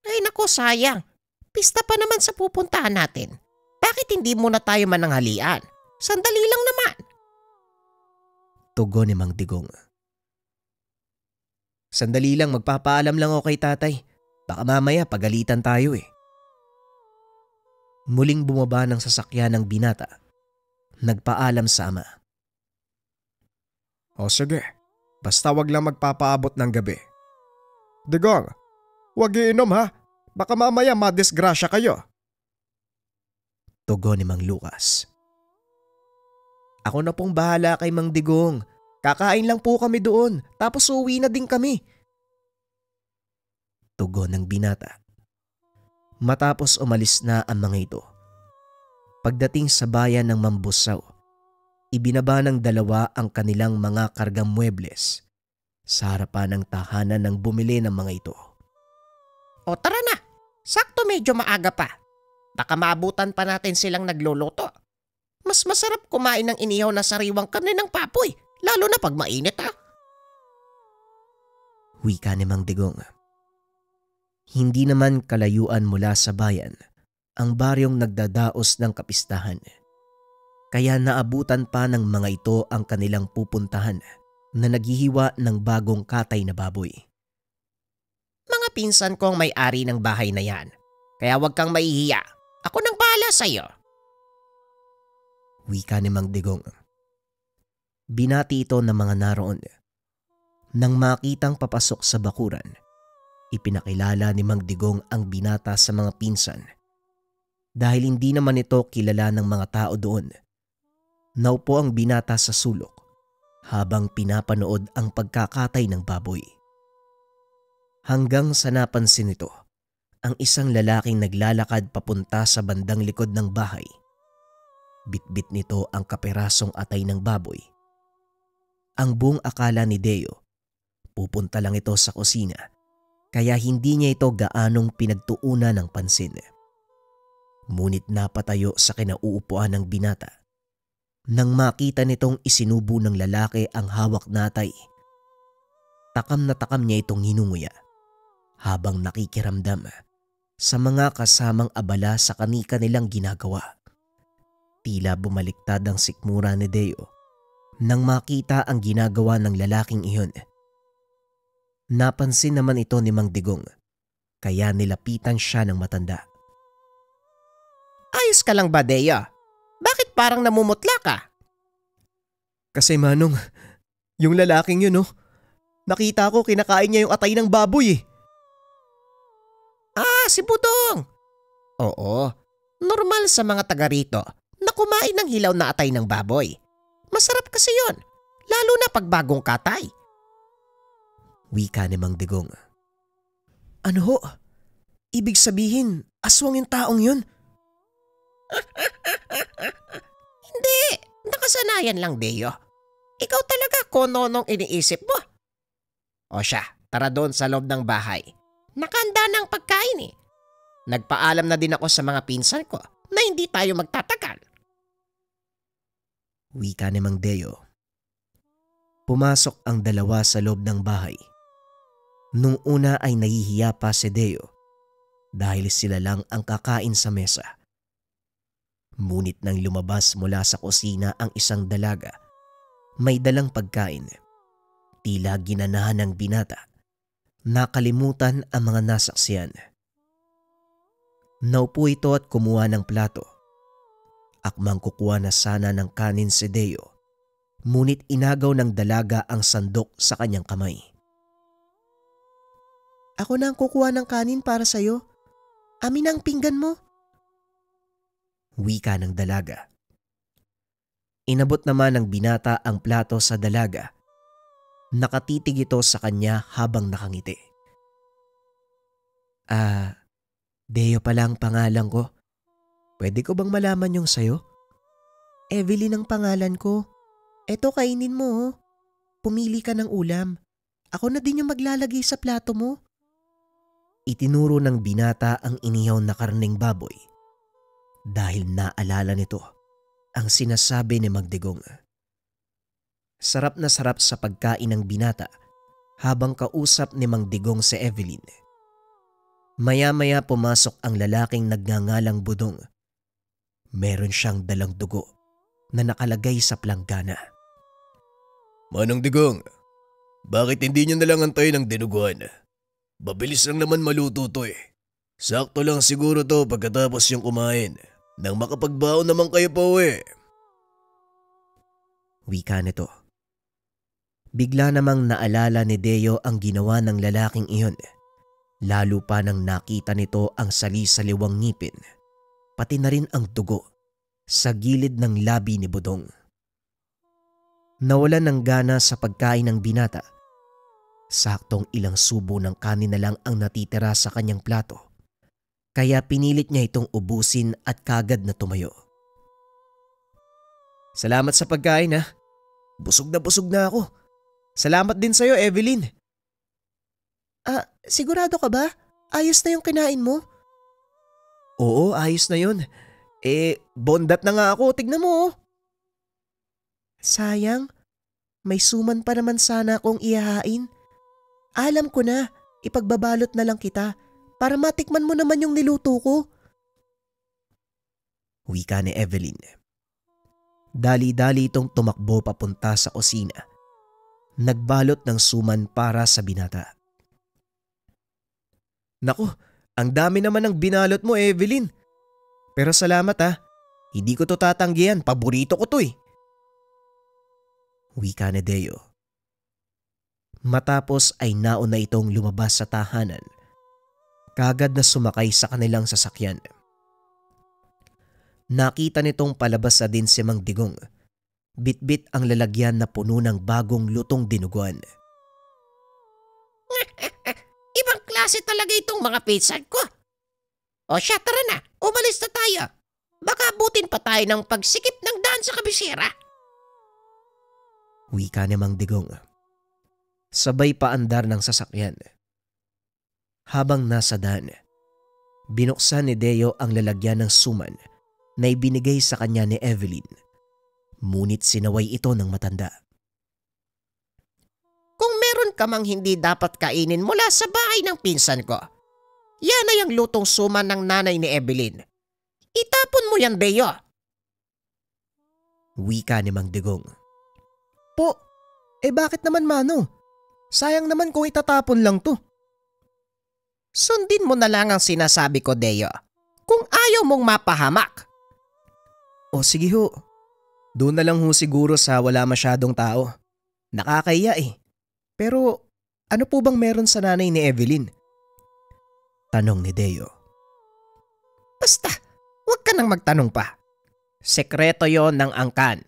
Ay naku, sayang. Pista pa naman sa pupuntahan natin. Bakit hindi muna tayo mananghalian? Sandali lang naman. Tugon ni Mang Digong. Sandali lang, magpapaalam lang ako kay tatay. Baka mamaya pagalitan tayo eh. Muling bumaba ng sasakyan ng binata. Nagpaalam sa ama. O sige, basta wag lang magpapaabot ng gabi. Digong, wag iinom ha. Baka mamaya madisgrasya kayo. Tugon ni Mang Lucas. Ako na pong bahala kay Mang Digong. Kakain lang po kami doon, tapos uuwi na din kami. Tugon ng binata. Matapos umalis na ang mga ito. Pagdating sa bayan ng Mambusaw, ibinaba ng dalawa ang kanilang mga kargang muebles sa harapan ng tahanan ng bumili ng mga ito. O tara na, sakto medyo maaga pa. Baka maabutan pa natin silang nagluluto. Mas masarap kumain ng inihaw na sariwang karne ng papoy, lalo na pag mainit ha. Wika ni Mang Digong. Hindi naman kalayuan mula sa bayan ang baryong nagdadaos ng kapistahan. Kaya naabutan pa ng mga ito ang kanilang pupuntahan na naghihiwa ng bagong katay na baboy. Mga pinsan ko ang may-ari ng bahay na yan. Kaya huwag kang mahihiya. Ako nang bahala sa'yo. Wika ni Mang Digong. Binati ito ng mga naroon. Nang makitang papasok sa bakuran, ipinakilala ni Mang Digong ang binata sa mga pinsan. Dahil hindi naman ito kilala ng mga tao doon. Naupo ang binata sa sulok habang pinapanood ang pagkakatay ng baboy. Hanggang sa napansin nito ang isang lalaking naglalakad papunta sa bandang likod ng bahay. Bitbit nito ang kaperasong atay ng baboy. Ang buong akala ni Deo, pupunta lang ito sa kusina, kaya hindi niya ito gaanong pinagtuunan ng pansin. Ngunit napatayo sa kinauupuan ng binata nang makita nitong isinubo ng lalaki ang hawak na atay. Takam na takam niya itong hinunguya habang nakikiramdam sa mga kasamang abala sa kanika nilang ginagawa. Tila bumaliktad ang sikmura ni Deo nang makita ang ginagawa ng lalaking iyon. Napansin naman ito ni Mang Digong kaya nilapitan siya ng matanda. Ayos ka lang ba, Deo? Bakit parang namumutla ka? Kasi Manong, yung lalaking yun nakita ko kinakain niya yung atay ng baboy eh. Ah, si Budong! Oo, normal sa mga taga rito na kumain ng hilaw na atay ng baboy. Masarap kasi yon, lalo na pag bagong katay. Wika ni Mang Digong. Ano ho? Ibig sabihin, aswang yung taong yun? Hindi, nakasanayan lang, Deo. Ikaw talaga kung nonong iniisip mo. O siya, tara doon sa loob ng bahay. Nakahanda na ang pagkain eh. Nagpaalam na din ako sa mga pinsan ko na hindi tayo magtatagal. Wika ni Mang Deo. Pumasok ang dalawa sa loob ng bahay. Nung una ay nahihiya pa si Deo dahil sila lang ang kakain sa mesa. Ngunit nang lumabas mula sa kusina ang isang dalaga, may dalang pagkain. Tila ginanahan ng binata. Nakalimutan ang mga nasaksiyan. Naupo ito at kumuha ng plato. Akmang kukuha na sana ng kanin si Deo, ngunit inagaw ng dalaga ang sandok sa kanyang kamay. Ako na ang kukuha ng kanin para sa'yo. Amin ang pinggan mo. Wika ng dalaga. Inabot naman ng binata ang plato sa dalaga. Nakatitig ito sa kanya habang nakangiti. Deo pala ang pangalan ko. Pwede ko bang malaman yung sayo? Evelyn ang pangalan ko. Eto, kainin mo. Pumili ka ng ulam. Ako na din yung maglalagay sa plato mo. Itinuro ng binata ang inihaw na karneng baboy dahil naalala nito ang sinasabi ni Magdigong. Sarap na sarap sa pagkain ng binata habang kausap ni Mang Digong si Evelyn. Maya-maya pumasok ang lalaking nagngangalang Budong. Meron siyang dalang dugo na nakalagay sa planggana. Manong Digong, bakit hindi niyo nalang antayin ng dinuguan? Mabilis lang naman maluto to eh. Sakto lang siguro to pagkatapos yung kumain. Nang makapagbaon naman kayo pa uwi. Wika nito. Bigla namang naalala ni Deo ang ginawa ng lalaking iyon. Lalo pa nang nakita nito ang sali-saliwang ngipin, pati na rin ang dugo sa gilid ng labi ni Budong. Nawalan ng gana sa pagkain ng binata. Saktong ilang subo ng kanin na lang ang natitira sa kanyang plato. Kaya pinilit niya itong ubusin at kagad na tumayo. Salamat sa pagkain ha. Busog na ako. Salamat din sa'yo, Evelyn. Sigurado ka ba? Ayos na yung kinain mo? Oo, ayos na yun. Bondat na nga ako. Tignan mo. Sayang. May suman pa naman sana akong ihahain. Alam ko na, ipagbabalot na lang kita para matikman mo naman yung niluto ko. Wika ni Evelyn. Dali-dali itong tumakbo papunta sa kusina. Nagbalot ng suman para sa binata. Naku, ang dami naman ng binalot mo, Evelyn. Pero salamat ha. Hindi ko to tatanggihan. Paborito ko to eh. Wika ni Deo. Matapos ay nauna itong lumabas sa tahanan. Kagad na sumakay sa kanilang sasakyan. Nakita nitong palabas na din si Mang Digong. Bitbit ang lalagyan na puno ng bagong lutong dinuguan. Ibang klase talaga itong mga pinsan ko. O siya, tara na, umalis na tayo. Baka abutin pa tayo ng pagsikip ng daan sa kabisera. Wika ni Mang Digong. Sabay paandar ng sasakyan. Habang nasa daan, Binuksan ni Deo ang lalagyan ng suman na ibinigay sa kanya ni Evelyn. Ngunit sinaway ito ng matanda. Kung meron ka mang hindi dapat kainin mula sa bahay ng pinsan ko, yan ay ang lutong suman ng nanay ni Evelyn. Itapon mo yan, Deo. Wika ni Mang Digong. Po, bakit naman Manong? Sayang naman kung itatapon lang to. Sundin mo na lang ang sinasabi ko, Deo. Kung ayaw mong mapahamak. O sige ho, doon na lang ho siguro sa wala masyadong tao. Nakakahiya eh. Pero ano po bang meron sa nanay ni Evelyn? Tanong ni Deo. Basta, huwag ka nang magtanong pa. Sekreto yon ng angkan.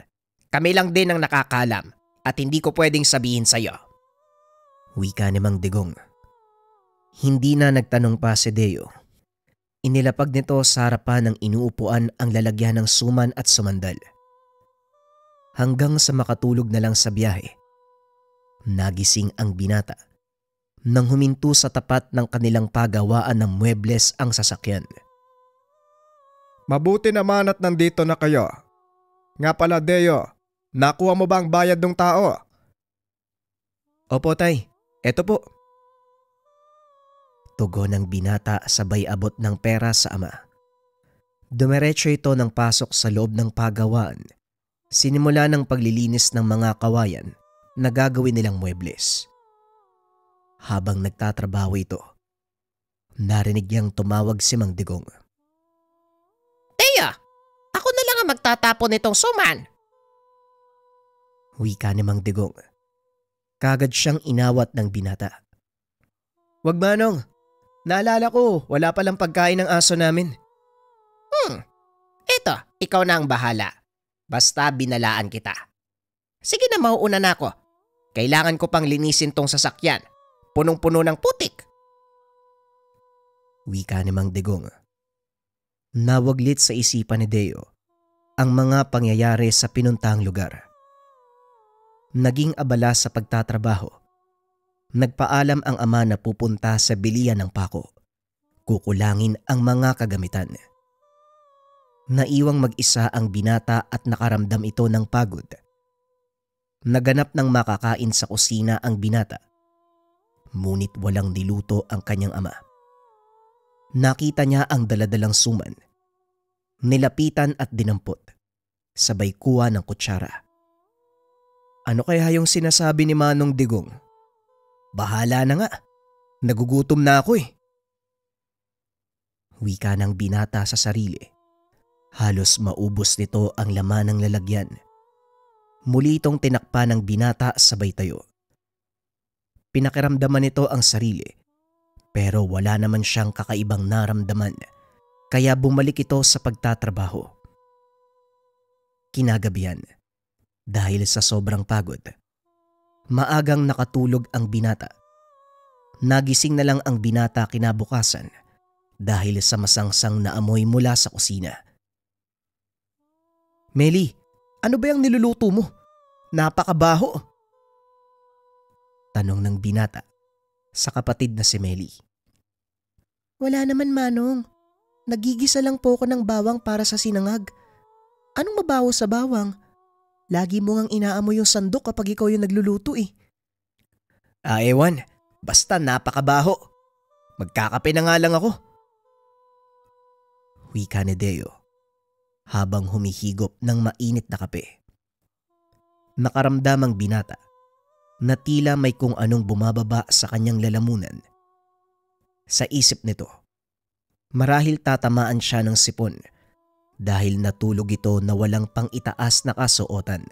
Kami lang din ang nakakalam at hindi ko pwedeng sabihin sa'yo. Wika ni Mang Digong. Hindi na nagtanong pa si Deo. Inilapag nito sa harapan ng inuupuan ang lalagyan ng suman at sumandal. Hanggang sa makatulog na lang sa biyahe. Nagising ang binata nang huminto sa tapat ng kanilang pagawaan ng muebles ang sasakyan. Mabuti naman at nandito na kayo. Nga pala Deo, nakuha mo ba ang bayad ng tao? Opo tay, eto po. Tugon ng binata sabay abot ng pera sa ama. Dumiretso ito ng pasok sa loob ng pagawaan. Sinimula ng paglilinis ng mga kawayan na gagawin nilang muebles. Habang nagtatrabaho ito, narinig niyang tumawag si Mang Digong. Deo, ako na lang ang magtatapon nitong suman. Wika ni Mang Digong. Kagad siyang inawat ng binata. Wag Manong, naalala ko wala palang pagkain ng aso namin. Eto, ikaw na ang bahala. Basta binalaan kita. Sige na, mauuna na ako. Kailangan ko pang linisin tong sasakyan. Punong-puno ng putik. Wika ni Mang Digong. Nawaglit sa isipan ni Deo ang mga pangyayari sa pinuntahang lugar. Naging abala sa pagtatrabaho. Nagpaalam ang ama na pupunta sa bilihan ng pako. Kukulangin ang mga kagamitan. Naiwang mag-isa ang binata at nakaramdam ito ng pagod. Naganap ng makakain sa kusina ang binata. Ngunit walang niluto ang kanyang ama. Nakita niya ang daladalang suman. Nilapitan at dinampot. Sabay kuha ng kutsara. Ano kaya yung sinasabi ni Manong Digong? Bahala na nga. Nagugutom na ako eh. Wika ng binata sa sarili. Halos maubos nito ang laman ng lalagyan. Muli itong tinakpa ng binata sabay tayo. Pinakiramdaman nito ang sarili. Pero wala naman siyang kakaibang naramdaman. Kaya bumalik ito sa pagtatrabaho. Kinagabihan. Dahil sa sobrang pagod. Maagang nakatulog ang binata. Nagising na lang ang binata kinabukasan dahil sa masangsang na amoy mula sa kusina. Meli, ano ba yung niluluto mo? Napakabaho. Tanong ng binata sa kapatid na si Meli. Wala naman Manong. Nagigisa lang po ako ng bawang para sa sinangag. Anong mabaho sa bawang? Lagi mo ngang inaamoy yung sandok kapag ikaw yung nagluluto eh. Ewan. Basta napakabaho. Magkakape na nga lang ako. Wika ni Deo habang humihigop ng mainit na kape. Nakaramdam ang binata na tila may kung anong bumababa sa kanyang lalamunan. Sa isip nito, marahil tatamaan siya ng sipon dahil natulog ito na walang pang-itaas na kasuotan.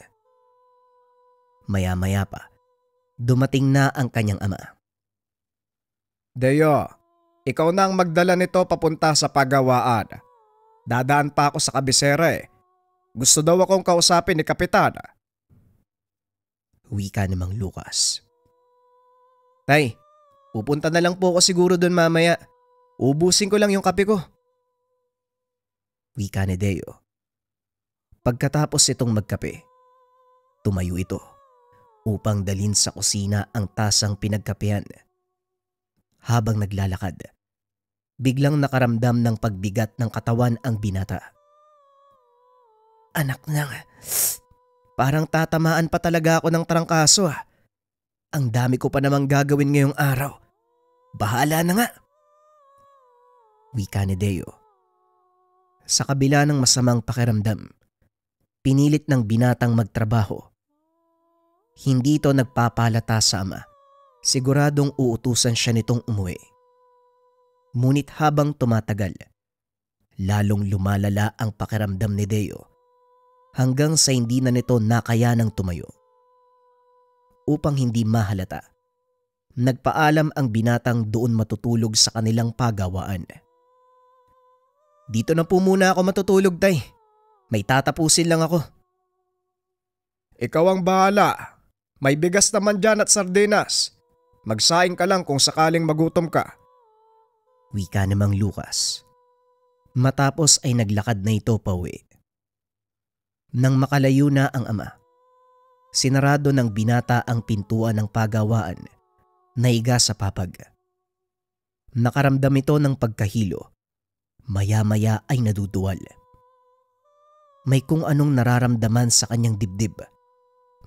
Maya-maya pa, dumating na ang kanyang ama. Deo, ikaw na ang magdala nito papunta sa pagawaan. Dadaan pa ako sa kabisera eh. Gusto daw akong kausapin ni Kapitan. Wika ni Mang Lucas. Tay, pupunta na lang po ako siguro doon mamaya. Ubusin ko lang yung kape ko. Wika ni Deo. Pagkatapos itong magkape, tumayo ito upang dalhin sa kusina ang tasang pinagkapehan. Habang naglalakad, Biglang nakaramdam ng pagbigat ng katawan ang binata. Anak nang, parang tatamaan pa talaga ako ng trangkaso ah. Ang dami ko pa namang gagawin ngayong araw. Bahala na nga. Wika ni Deo. Sa kabila ng masamang pakiramdam, pinilit ng binatang magtrabaho. Hindi ito nagpapalata sa ama. Siguradong uutusan siya nitong umuwi. Ngunit habang tumatagal, lalong lumalala ang pakiramdam ni Deo hanggang sa hindi na nito nakayanang tumayo. Upang hindi mahalata, nagpaalam ang binatang doon matutulog sa kanilang pagawaan. Dito na po muna ako matutulog, tay. May tatapusin lang ako. Ikaw ang bahala. May bigas naman dyan at sardinas. Magsaing ka lang kung sakaling magutom ka. Wika ni Mang Lucas. Matapos ay naglakad na ito pauwi. Nang makalayo na ang ama, sinarado ng binata ang pintuan ng pagawaan na higa sa papag. Nakaramdam ito ng pagkahilo. Maya-maya ay naduduwal. May kung anong nararamdaman sa kanyang dibdib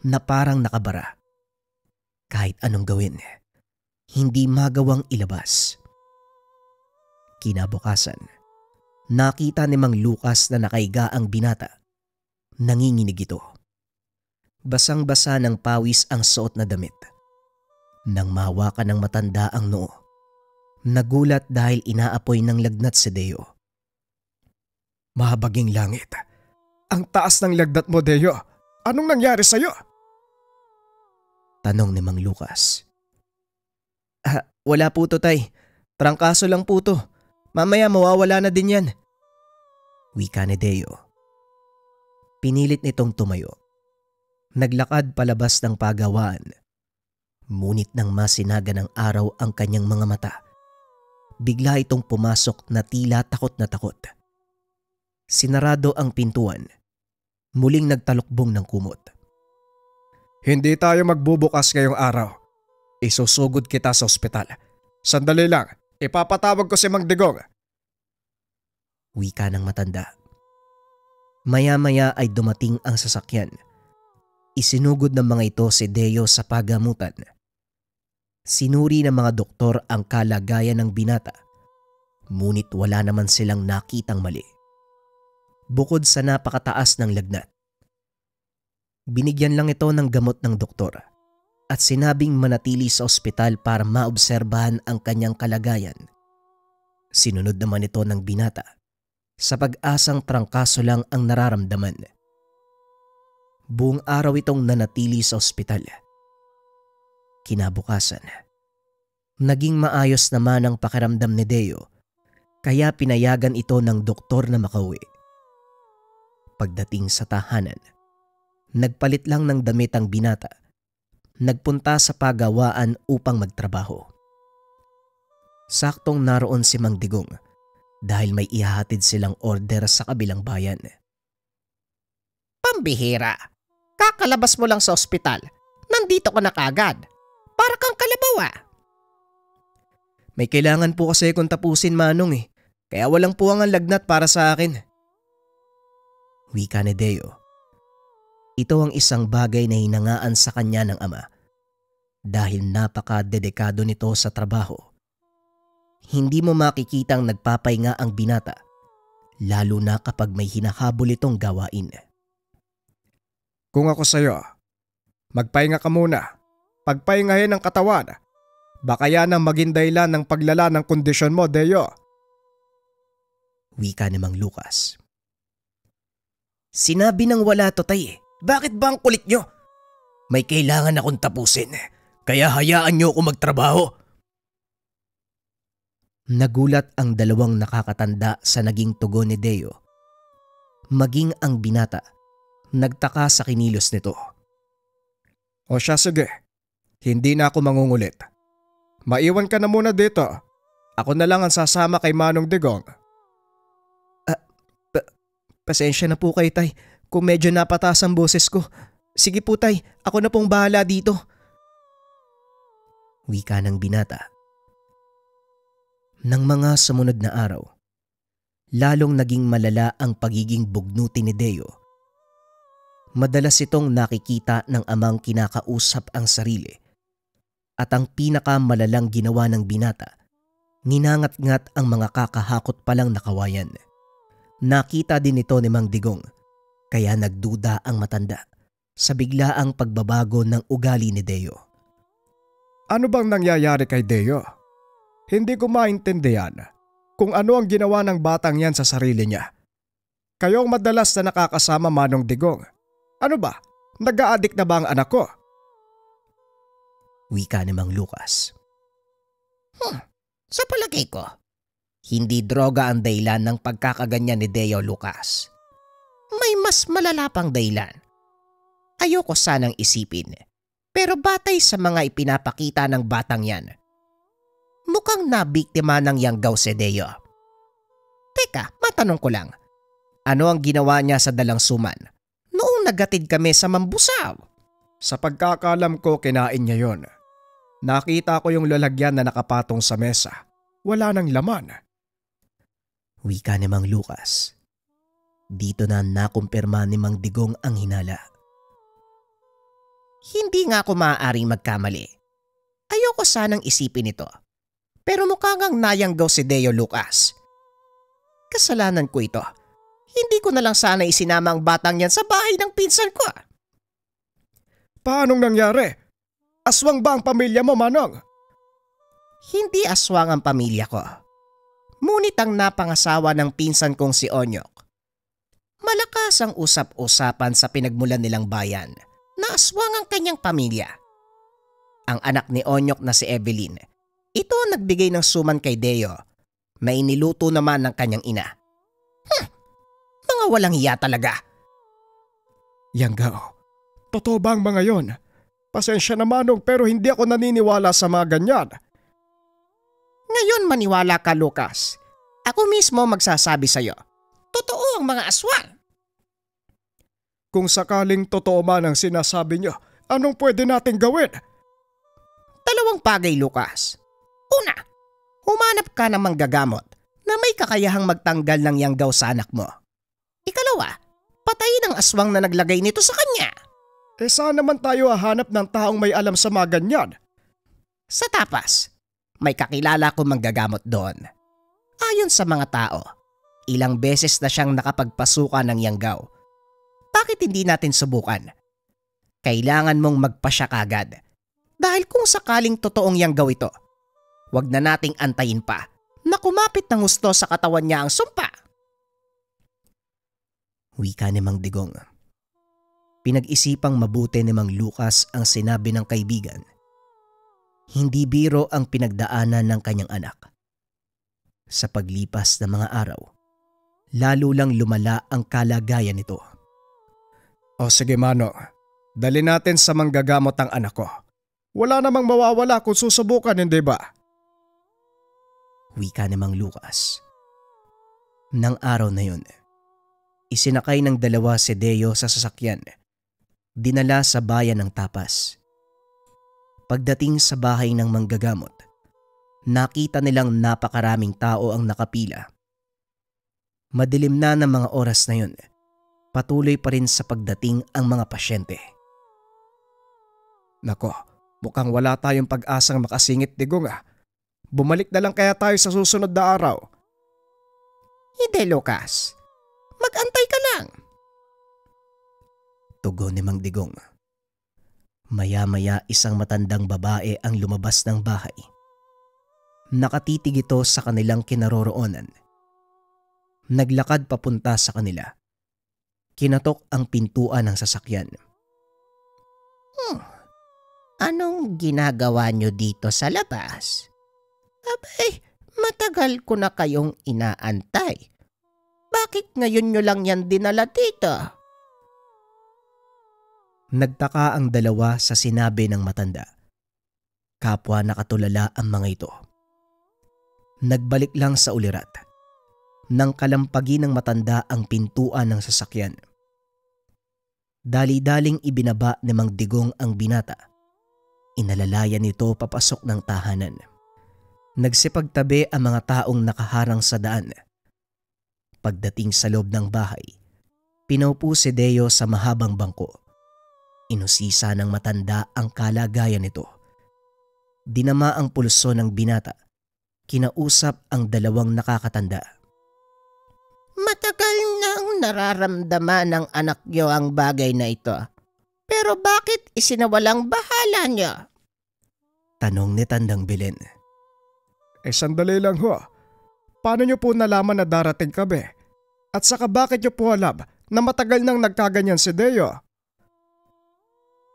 na parang nakabara. Kahit anong gawin, hindi magawang ilabas. Kinabukasan, nakita ni Mang Lucas na nakaiga ang binata. Nanginginig ito. Basang-basa ng pawis ang suot na damit. Nang mahawakan ng matanda ang noo, nagulat dahil inaapoy ng lagnat si Deo. Mahabaging langit. Ang taas ng lagnat mo, Deo. Anong nangyari sa'yo? Tanong ni Mang Lucas. Wala po to, tay. Trangkaso lang po to. Mamaya mawawala na din yan. Wika ni Deo. Pinilit nitong tumayo. Naglakad palabas ng pagawaan. Ngunit nang masinaga ng araw ang kanyang mga mata, bigla itong pumasok na tila takot na takot. Sinarado ang pintuan. Muling nagtalukbong ng kumot. Hindi tayo magbubukas ngayong araw. Isusugod kita sa ospital. Sandali lang, ipapatawag ko si Mang Digong. Wika ng matanda. Maya-maya ay dumating ang sasakyan. Isinugod ng mga ito si Deo sa pagamutan. Sinuri ng mga doktor ang kalagayan ng binata. Ngunit wala naman silang nakitang mali. Bukod sa napakataas ng lagnat. Binigyan lang ito ng gamot ng doktor at sinabing manatili sa ospital para maobserbahan ang kanyang kalagayan. Sinunod naman ito ng binata sa pag-asang trangkaso lang ang nararamdaman. Buong araw itong nanatili sa ospital. Kinabukasan, naging maayos naman ang pakiramdam ni Deo kaya pinayagan ito ng doktor na makauwi. Pagdating sa tahanan, nagpalit lang ng damit ang binata. Nagpunta sa pagawaan upang magtrabaho. Saktong naroon si Mang Digong dahil may ihahatid silang order sa kabilang bayan. Pambihira. Kakalabas mo lang sa ospital. Nandito ka na kagad. Para kang kalabaw ah. May kailangan po kasi kung tapusin, Manong eh. Kaya walang puwang ang lagnat para sa akin. Wika ni Deo. Ito ang isang bagay na hinangaan sa kanya ng ama. Dahil napaka-dedikado nito sa trabaho. Hindi mo makikitang nagpapahinga ang binata. Lalo na kapag may hinahabol itong gawain. Kung ako sa'yo, magpahinga ka muna. Pagpahingahin ang katawan. Baka yan ang maging dahilan ng paglala ng kondisyon mo, Deo. Wika ni Mang Lucas. Sinabi ng wala to, tay. Bakit ba ang kulit nyo? May kailangan akong tapusin. Kaya hayaan nyo ako magtrabaho. Nagulat ang dalawang nakakatanda sa naging tugon ni Deo. Maging ang binata, nagtaka sa kinilos nito. O siya, sige. Hindi na ako mangungulit. Maiwan ka na muna dito. Ako na lang ang sasama kay Manong Digong. Pasensya na po kayo, tay. Kung medyo napatas ang boses ko. Sige po, tay. Ako na pong bahala dito. Wika ng binata. Nang mga sumunod na araw, lalong naging malala ang pagiging bugnuti ni Deo. Madalas itong nakikita ng amang kinakausap ang sarili at ang pinakamalalang ginawa ng binata, nginangat-ngat ang mga kakahakot palang nakawayan. Nakita din ito ni Mang Digong kaya nagduda ang matanda sa biglaang pagbabago ng ugali ni Deo. Ano bang nangyayari kay Deo? Hindi ko maintindihan kung ano ang ginawa ng batang yan sa sarili niya. Kayong madalas na nakakasama, Manong Digong. Ano ba? Nag-a-addict na ba ang anak ko? Wika ni Mang Lucas. Sa palagay ko, hindi droga ang dahilan ng pagkakaganyan ni Deo, Lucas. May mas malala pang dahilan. Ayoko sanang isipin, pero batay sa mga ipinapakita ng batang yan, mukhang nabiktima ng yanggaw si Deo. Teka, matanong ko lang, ano ang ginawa niya sa Dalangsuman noong nagatid kami sa Mambusaw? Sa pagkakalam ko, kinain niya yon. Nakita ko yung lalagyan na nakapatong sa mesa. Wala nang laman. Wika ni Mang Lucas. Dito na nakumpirma ni Mang Digong ang hinala. Hindi nga ako maaaring magkamali. Ayoko sanang isipin ito. Pero mukha ngang nayanggaw si Deo, Lucas. Kasalanan ko ito. Hindi ko na lang sana isinama ang batang yan sa bahay ng pinsan ko. Paanong nangyari? Aswang ba ang pamilya mo, Manong? Hindi aswang ang pamilya ko. Ngunit ang napangasawa ng pinsan kong si Onyok. Malakas ang usap-usapan sa pinagmulan nilang bayan na aswang ang kanyang pamilya. Ang anak ni Onyok na si Evelyn, ito ang nagbigay ng suman kay Deo na iniluto naman ng kanyang ina. Mga walang hiya talaga. Yanggao, totoo ba ang mga yon? Pasensya na, Manong, pero hindi ako naniniwala sa mga ganyan. Ngayon maniwala ka, Lucas. Ako mismo magsasabi sa'yo. Totoo ang mga aswang. Kung sakaling totoo man ang sinasabi niyo, anong pwede nating gawin? Dalawang bagay, Lucas. Una, humanap ka ng manggagamot na may kakayahang magtanggal ng yanggaw sa anak mo. Ikalawa, patayin ang aswang na naglagay nito sa kanya. Saan naman tayo hahanap ng taong may alam sa mga ganyan? Sa Tapas, may kakilala ko manggagamot doon. Ayon sa mga tao, ilang beses na siyang nakapagpasukan ng yanggaw. Bakit hindi natin subukan? Kailangan mong magpasya kagad. Dahil kung sakaling totoong yanggaw ito, wag na nating antayin pa na kumapit ng gusto sa katawan niya ang sumpa. Wika ni Mang Digong. Pinag-isipang mabuti ni Mang Lucas ang sinabi ng kaibigan. Hindi biro ang pinagdaanan ng kanyang anak. Sa paglipas ng mga araw, lalo lang lumala ang kalagayan nito. O sige, Mano, dali natin sa manggagamot ang anak ko. Wala namang mawawala kung susubukan, hindi ba? Wika ni Mang Lucas. Nang araw na yun, isinakay ng dalawa si Deo sa sasakyan. Dinala sa bayan ng Tapas. Pagdating sa bahay ng manggagamot, nakita nilang napakaraming tao ang nakapila. Madilim na ng mga oras na yun, patuloy pa rin sa pagdating ang mga pasyente. Nako, mukhang wala tayong pag-asang makasingit, Digong. Bumalik na lang kaya tayo sa susunod na araw. Hindi, Lucas. Mag-antay ka lang. Tugon ni Mang Digong. Maya-maya isang matandang babae ang lumabas ng bahay. Nakatitig ito sa kanilang kinaroroonan. Naglakad papunta sa kanila. Kinatok ang pintuan ng sasakyan. Anong ginagawa niyo dito sa labas? Abay, matagal ko na kayong inaantay. Bakit ngayon nyo lang yan dinala dito? Nagtaka ang dalawa sa sinabi ng matanda. Kapwa nakatulala ang mga ito. Nagbalik lang sa ulirat. Nang kalampagi ng matanda ang pintuan ng sasakyan. Dali-daling ibinaba ni Mang Digong ang binata. Inalalayan nito papasok ng tahanan. Nagsipagtabi ang mga taong nakaharang sa daan. Pagdating sa loob ng bahay, pinaupo si Deo sa mahabang bangko. Inusisa ng matanda ang kalagayan nito. Dinama ang pulso ng binata. Kinausap ang dalawang nakakatanda. Matagal nang nararamdaman ng anak niyo ang bagay na ito. Pero bakit isinawalang bahala niyo? Tanong ni Tandang Belen. Sandali lang ho. Paano niyo po nalaman na darating kami? At saka bakit niyo po alam na matagal nang nagkaganyan si Deo?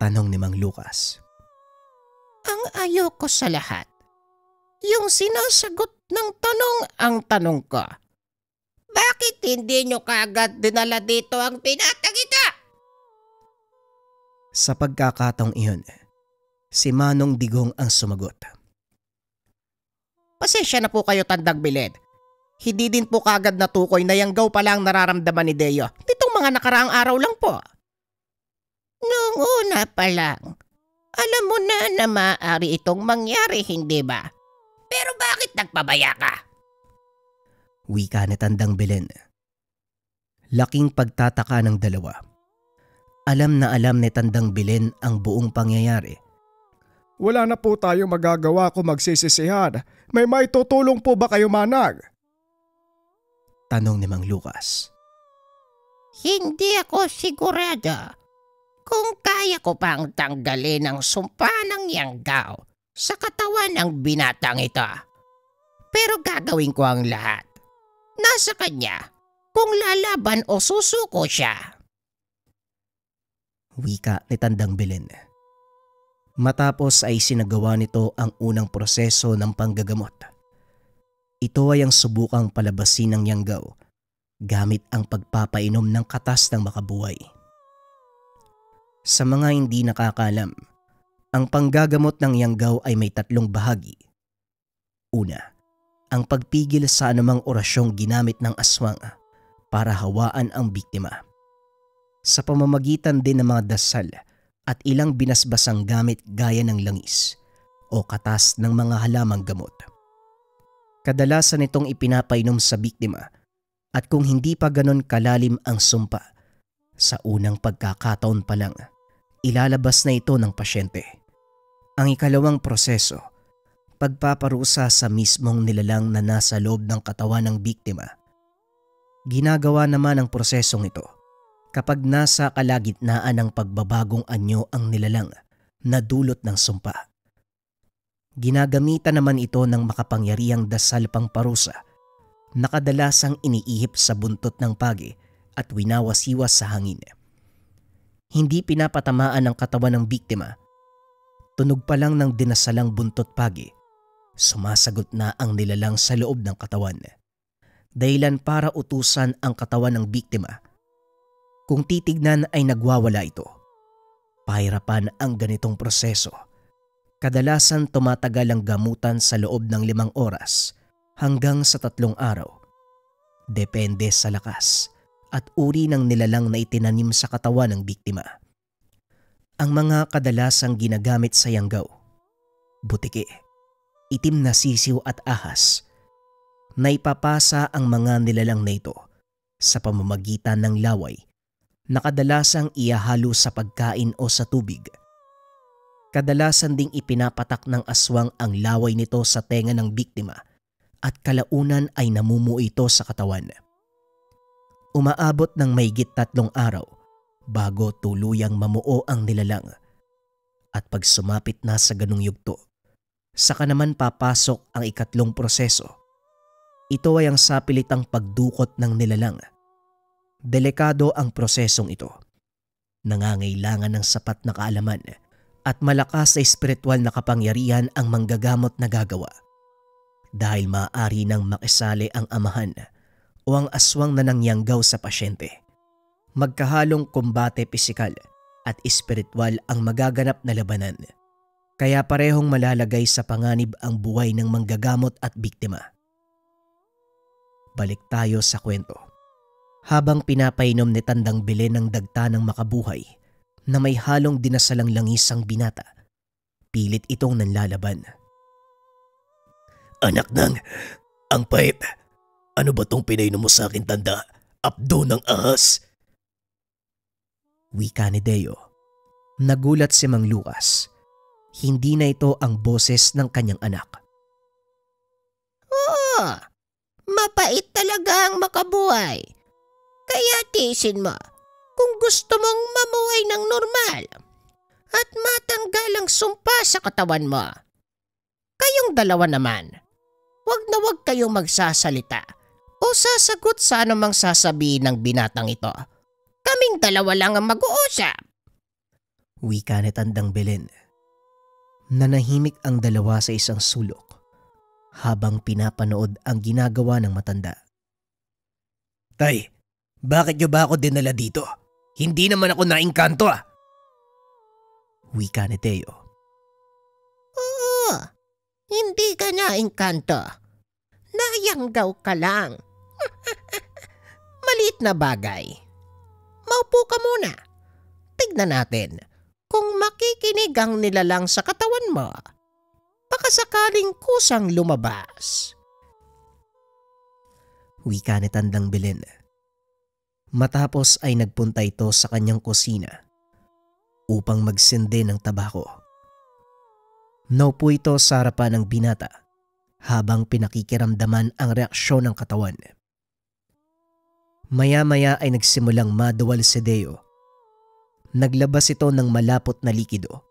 Tanong ni Mang Lucas. Ang ayoko sa lahat, yung sinasagot ng tanong ang tanong ko. Bakit hindi nyo kaagad dinala dito ang binatang ito? Sa pagkakataong iyon, si Manong Digong ang sumagot. Pasensya na po kayo, Tandang Belen. Hindi din po kaagad natukoy na yanggaw pa lang nararamdaman ni Deo. Ditong mga nakaraang araw lang po. Noong una pa lang, alam mo na maaari itong mangyari, hindi ba? Pero bakit nagpabaya ka? Wika ni Tandang Belen. Laking pagtataka ng dalawa. Alam na alam ni Tandang Belen ang buong pangyayari. Wala na po tayo magagawa kung magsisisihan. May maitutulong po ba kayo, Manang? Tanong ni Mang Lucas. Hindi ako sigurado kung kaya ko pang tanggalin ang sumpa ng yanggaw sa katawan ng binatang ito. Pero gagawin ko ang lahat. Nasa kanya kung lalaban o susuko siya. Wika ni Tandang Belen. Matapos ay sinagawa nito ang unang proseso ng panggagamot. Ito ay ang subukang palabasin ng yanggaw gamit ang pagpapainom ng katas ng makabuhay. Sa mga hindi nakakalam, ang panggagamot ng yanggaw ay may 3 bahagi. Una, ang pagpigil sa anumang orasyong ginamit ng aswang para hawaan ang biktima. Sa pamamagitan din ng mga dasal at ilang binasbasang gamit gaya ng langis o katas ng mga halamang gamot. Kadalasan itong ipinapainom sa biktima at kung hindi pa ganon kalalim ang sumpa, sa unang pagkakataon pa lang, ilalabas na ito ng pasyente. Ang ikalawang proseso, pagpaparusa sa mismong nilalang na nasa loob ng katawan ng biktima. Ginagawa naman ang prosesong ito kapag nasa kalagitnaan ng pagbabagong anyo ang nilalang na dulot ng sumpa. Ginagamitan naman ito ng makapangyarihang dasal pangparusa na kadalasang iniihip sa buntot ng pagi at winawasiwas sa hangin. Hindi pinapatamaan ang katawan ng biktima. Tunog pa lang ng dinasalang buntot pagi, sumasagot na ang nilalang sa loob ng katawan. Dahilan para utusan ang katawan ng biktima. Kung titignan ay nagwawala ito. Pahirapan ang ganitong proseso. Kadalasan tumatagal ang gamutan sa loob ng 5 oras hanggang sa 3 araw. Depende sa lakas at uri ng nilalang na itinanim sa katawan ng biktima. Ang mga kadalasang ginagamit sa yanggaw, butike, itim na sisiw at ahas, naipapasa ang mga nilalang na ito sa pamamagitan ng laway na kadalasang iahalo sa pagkain o sa tubig. Kadalasan ding ipinapatak ng aswang ang laway nito sa tenga ng biktima at kalaunan ay namumuo ito sa katawan. Umaabot ng mahigit 3 araw bago tuluyang mamuo ang nilalang. At pag sumapit na sa ganung yugto, saka naman papasok ang ikatlong proseso. Ito ay ang sapilitang pagdukot ng nilalang. Delikado ang prosesong ito. Nangangailangan ng sapat na kaalaman at malakas na espiritual na kapangyarihan ang manggagamot na gagawa. Dahil maaari nang makisali ang amahan o ang aswang na nangyanggaw sa pasyente. Magkahalong kumbate pisikal at espiritual ang magaganap na labanan. Kaya parehong malalagay sa panganib ang buhay ng manggagamot at biktima. Balik tayo sa kwento. Habang pinapainom ni Tandang Belen ng dagta ng makabuhay na may halong dinasalang langis ang binata, pilit itong nanlalaban. Anak ng, ang pait. Ano ba tong pinainom mo sa akin, tanda? Abdo ng ahas? Wika ni Deo. Nagulat si Mang Lucas. Hindi na ito ang boses ng kanyang anak. Oo, mapait talaga ang makabuhay. Kaya tiisin mo kung gusto mong mamuhay ng normal at matanggal ang sumpa sa katawan mo. Kayong dalawa naman, wag na wag kayong magsasalita o sasagot sa anumang sasabihin ng binatang ito. Kaming dalawa lang ang mag-uusap. Wika ni Tandang Belen. Nanahimik ang dalawa sa isang sulok habang pinapanood ang ginagawa ng matanda. Tay, bakit niyo ba ako dinala dito? Hindi naman ako naingkanto ah. Wika ni Teo. Oo, hindi ka na engkanto. Nayanggaw ka lang. Maliit na bagay. Maupo ka muna. Tignan natin kung makikinig ang nilalang sa katawan mo. Baka sakaling kusang lumabas. Wika ni Tandang Belen. Matapos ay nagpunta ito sa kanyang kusina upang magsindi ng tabako. Naupo ito sa harapan ng binata habang pinakikiramdaman ang reaksyon ng katawan. Maya-maya ay nagsimulang maduwal si Deo. Naglabas ito ng malapot na likido.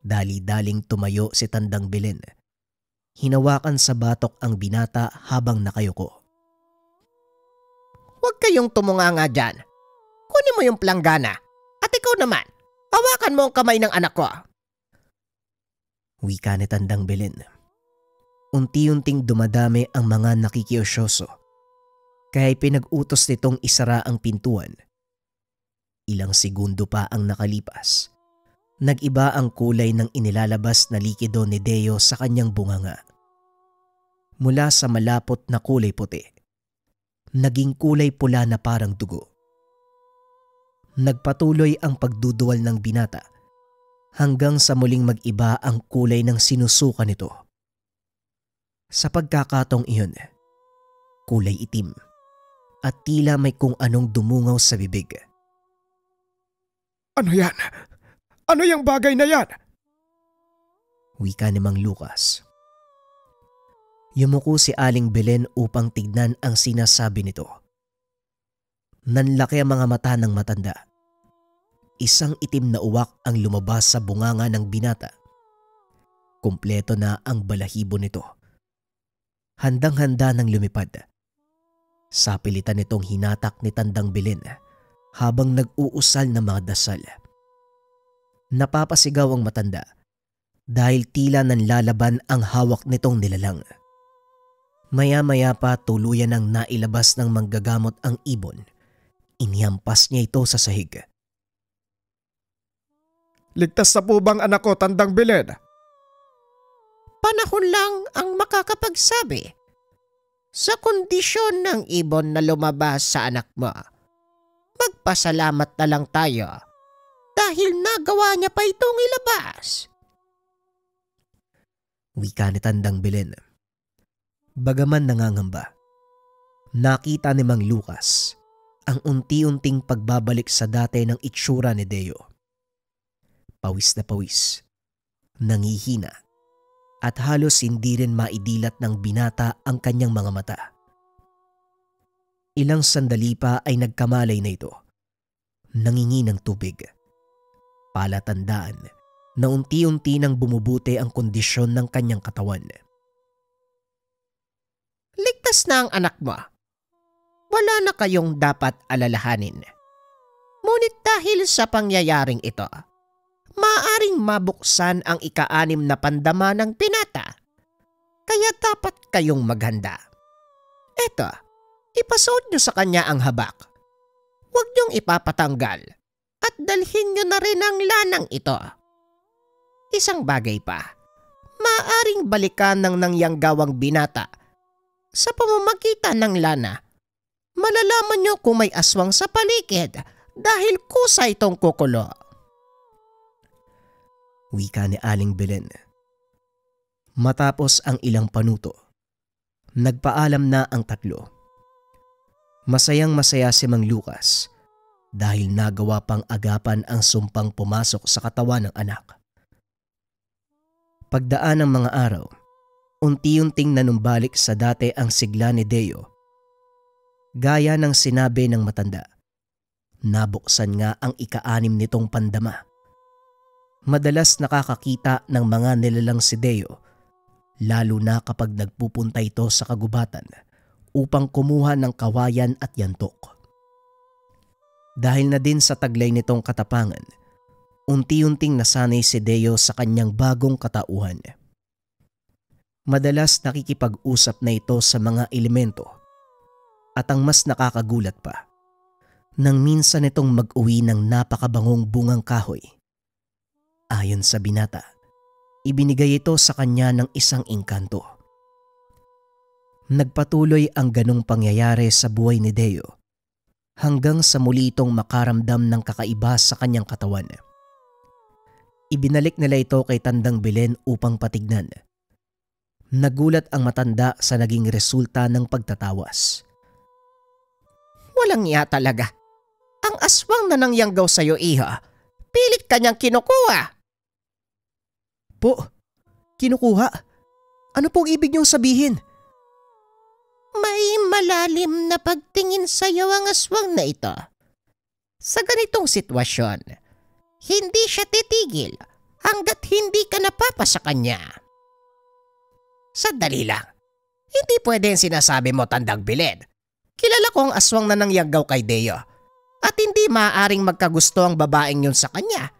Dali-daling tumayo si Tandang Belen. Hinawakan sa batok ang binata habang nakayuko. Huwag kayong tumunganga dyan. Kunin mo yung planggana. At ikaw naman, hawakan mo ang kamay ng anak ko. Wika ni Tandang Belen. Unti-unting dumadami ang mga nakikiusyoso. Kaya pinag-utos nitong isara ang pintuan. Ilang segundo pa ang nakalipas. Nag-iba ang kulay ng inilalabas na likido ni Deo sa kanyang bunganga. Mula sa malapot na kulay puti, naging kulay pula na parang dugo. Nagpatuloy ang pagduduwal ng binata hanggang sa muling mag-iba ang kulay ng sinusuka nito. Sa pagkakataong iyon, kulay itim at tila may kung anong dumungaw sa bibig. Ano yan? Ano yung bagay na yan? Wika ni Mang Lucas. Yumuko si Aling Belen upang tignan ang sinasabi nito. Nanlaki ang mga mata ng matanda. Isang itim na uwak ang lumabas sa bunganga ng binata. Kumpleto na ang balahibo nito. Handang-handa nang lumipad. Sapilitan nitong hinatak ni Tandang Belen habang nag-uusal ng mga dasal. Napapasigaw ang matanda dahil tila nanlalaban ang hawak nitong nilalang. Maya-maya pa tuluyan ng nailabas ng manggagamot ang ibon. Inihampas niya ito sa sahig. Ligtas na po bang anak ko, Tandang Belen? Panahon lang ang makakapagsabi. Sa kondisyon ng ibon na lumabas sa anak mo, magpasalamat na lang tayo dahil nagawa niya pa itong ilabas. Wika ni Tandang Belen. Bagaman nangangamba, nakita ni Mang Lucas ang unti-unting pagbabalik sa dati ng itsura ni Deo. Pawis na pawis, nangihina, at halos hindi rin maidilat ng binata ang kanyang mga mata. Ilang sandali pa ay nagkamalay na ito. Nangingi ng tubig. Palatandaan na unti-unti nang bumubuti ang kondisyon ng kanyang katawan. Ligtas na ang anak mo. Wala na kayong dapat alalahanin. Ngunit dahil sa pangyayaring ito, maaaring mabuksan ang ika-6 na pandama ng binata. Kaya dapat kayong maghanda. Eto, ipasuot nyo sa kanya ang habak. Huwag niyong ipapatanggal at dalhin nyo na rin ang lanang ito. Isang bagay pa, maaaring balikan ng nangyayagawang binata. Sa pamamagitan ng lana, malalaman nyo kung may aswang sa paligid dahil kusa itong kukulo. Wika ni Aling Belen. Matapos ang ilang panuto, nagpaalam na ang tatlo. Masayang masaya si Mang Lucas dahil nagawa pang agapan ang sumpang pumasok sa katawan ng anak. Pagdaan ng mga araw, unti-unting nanumbalik sa dati ang sigla ni Deo. Gaya ng sinabi ng matanda, nabuksan nga ang ika-6 nitong pandama. Madalas nakakakita ng mga nilalang si Deo, lalo na kapag nagpupunta ito sa kagubatan upang kumuha ng kawayan at yantok. Dahil na din sa taglay nitong katapangan, unti-unting nasanay si Deo sa kanyang bagong katauhan. Madalas nakikipag-usap na ito sa mga elemento at ang mas nakakagulat pa, nang minsan itong mag-uwi ng napakabangong bungang kahoy. Ayon sa binata, ibinigay ito sa kanya ng isang engkanto. Nagpatuloy ang ganong pangyayari sa buhay ni Deo hanggang sa muli itong makaramdam ng kakaiba sa kanyang katawan. Ibinalik nila ito kay Tandang Belen upang patignan. Nagulat ang matanda sa naging resulta ng pagtatawas. Walang iya talaga. Ang aswang na nangyanggaw sa'yo, iha. Pilit kanyang kinukuha. Po, kinukuha? Ano pong ibig niyong sabihin? May malalim na pagtingin sa'yo ang aswang na ito. Sa ganitong sitwasyon, hindi siya titigil hanggat hindi ka napapa sa kanya. Sandali lang. Hindi pwede yung sinasabi mo, Tandang Belen. Kilala ko ang aswang na nangyagaw kay Deo at hindi maaaring magkagusto ang babaeng yun sa kanya.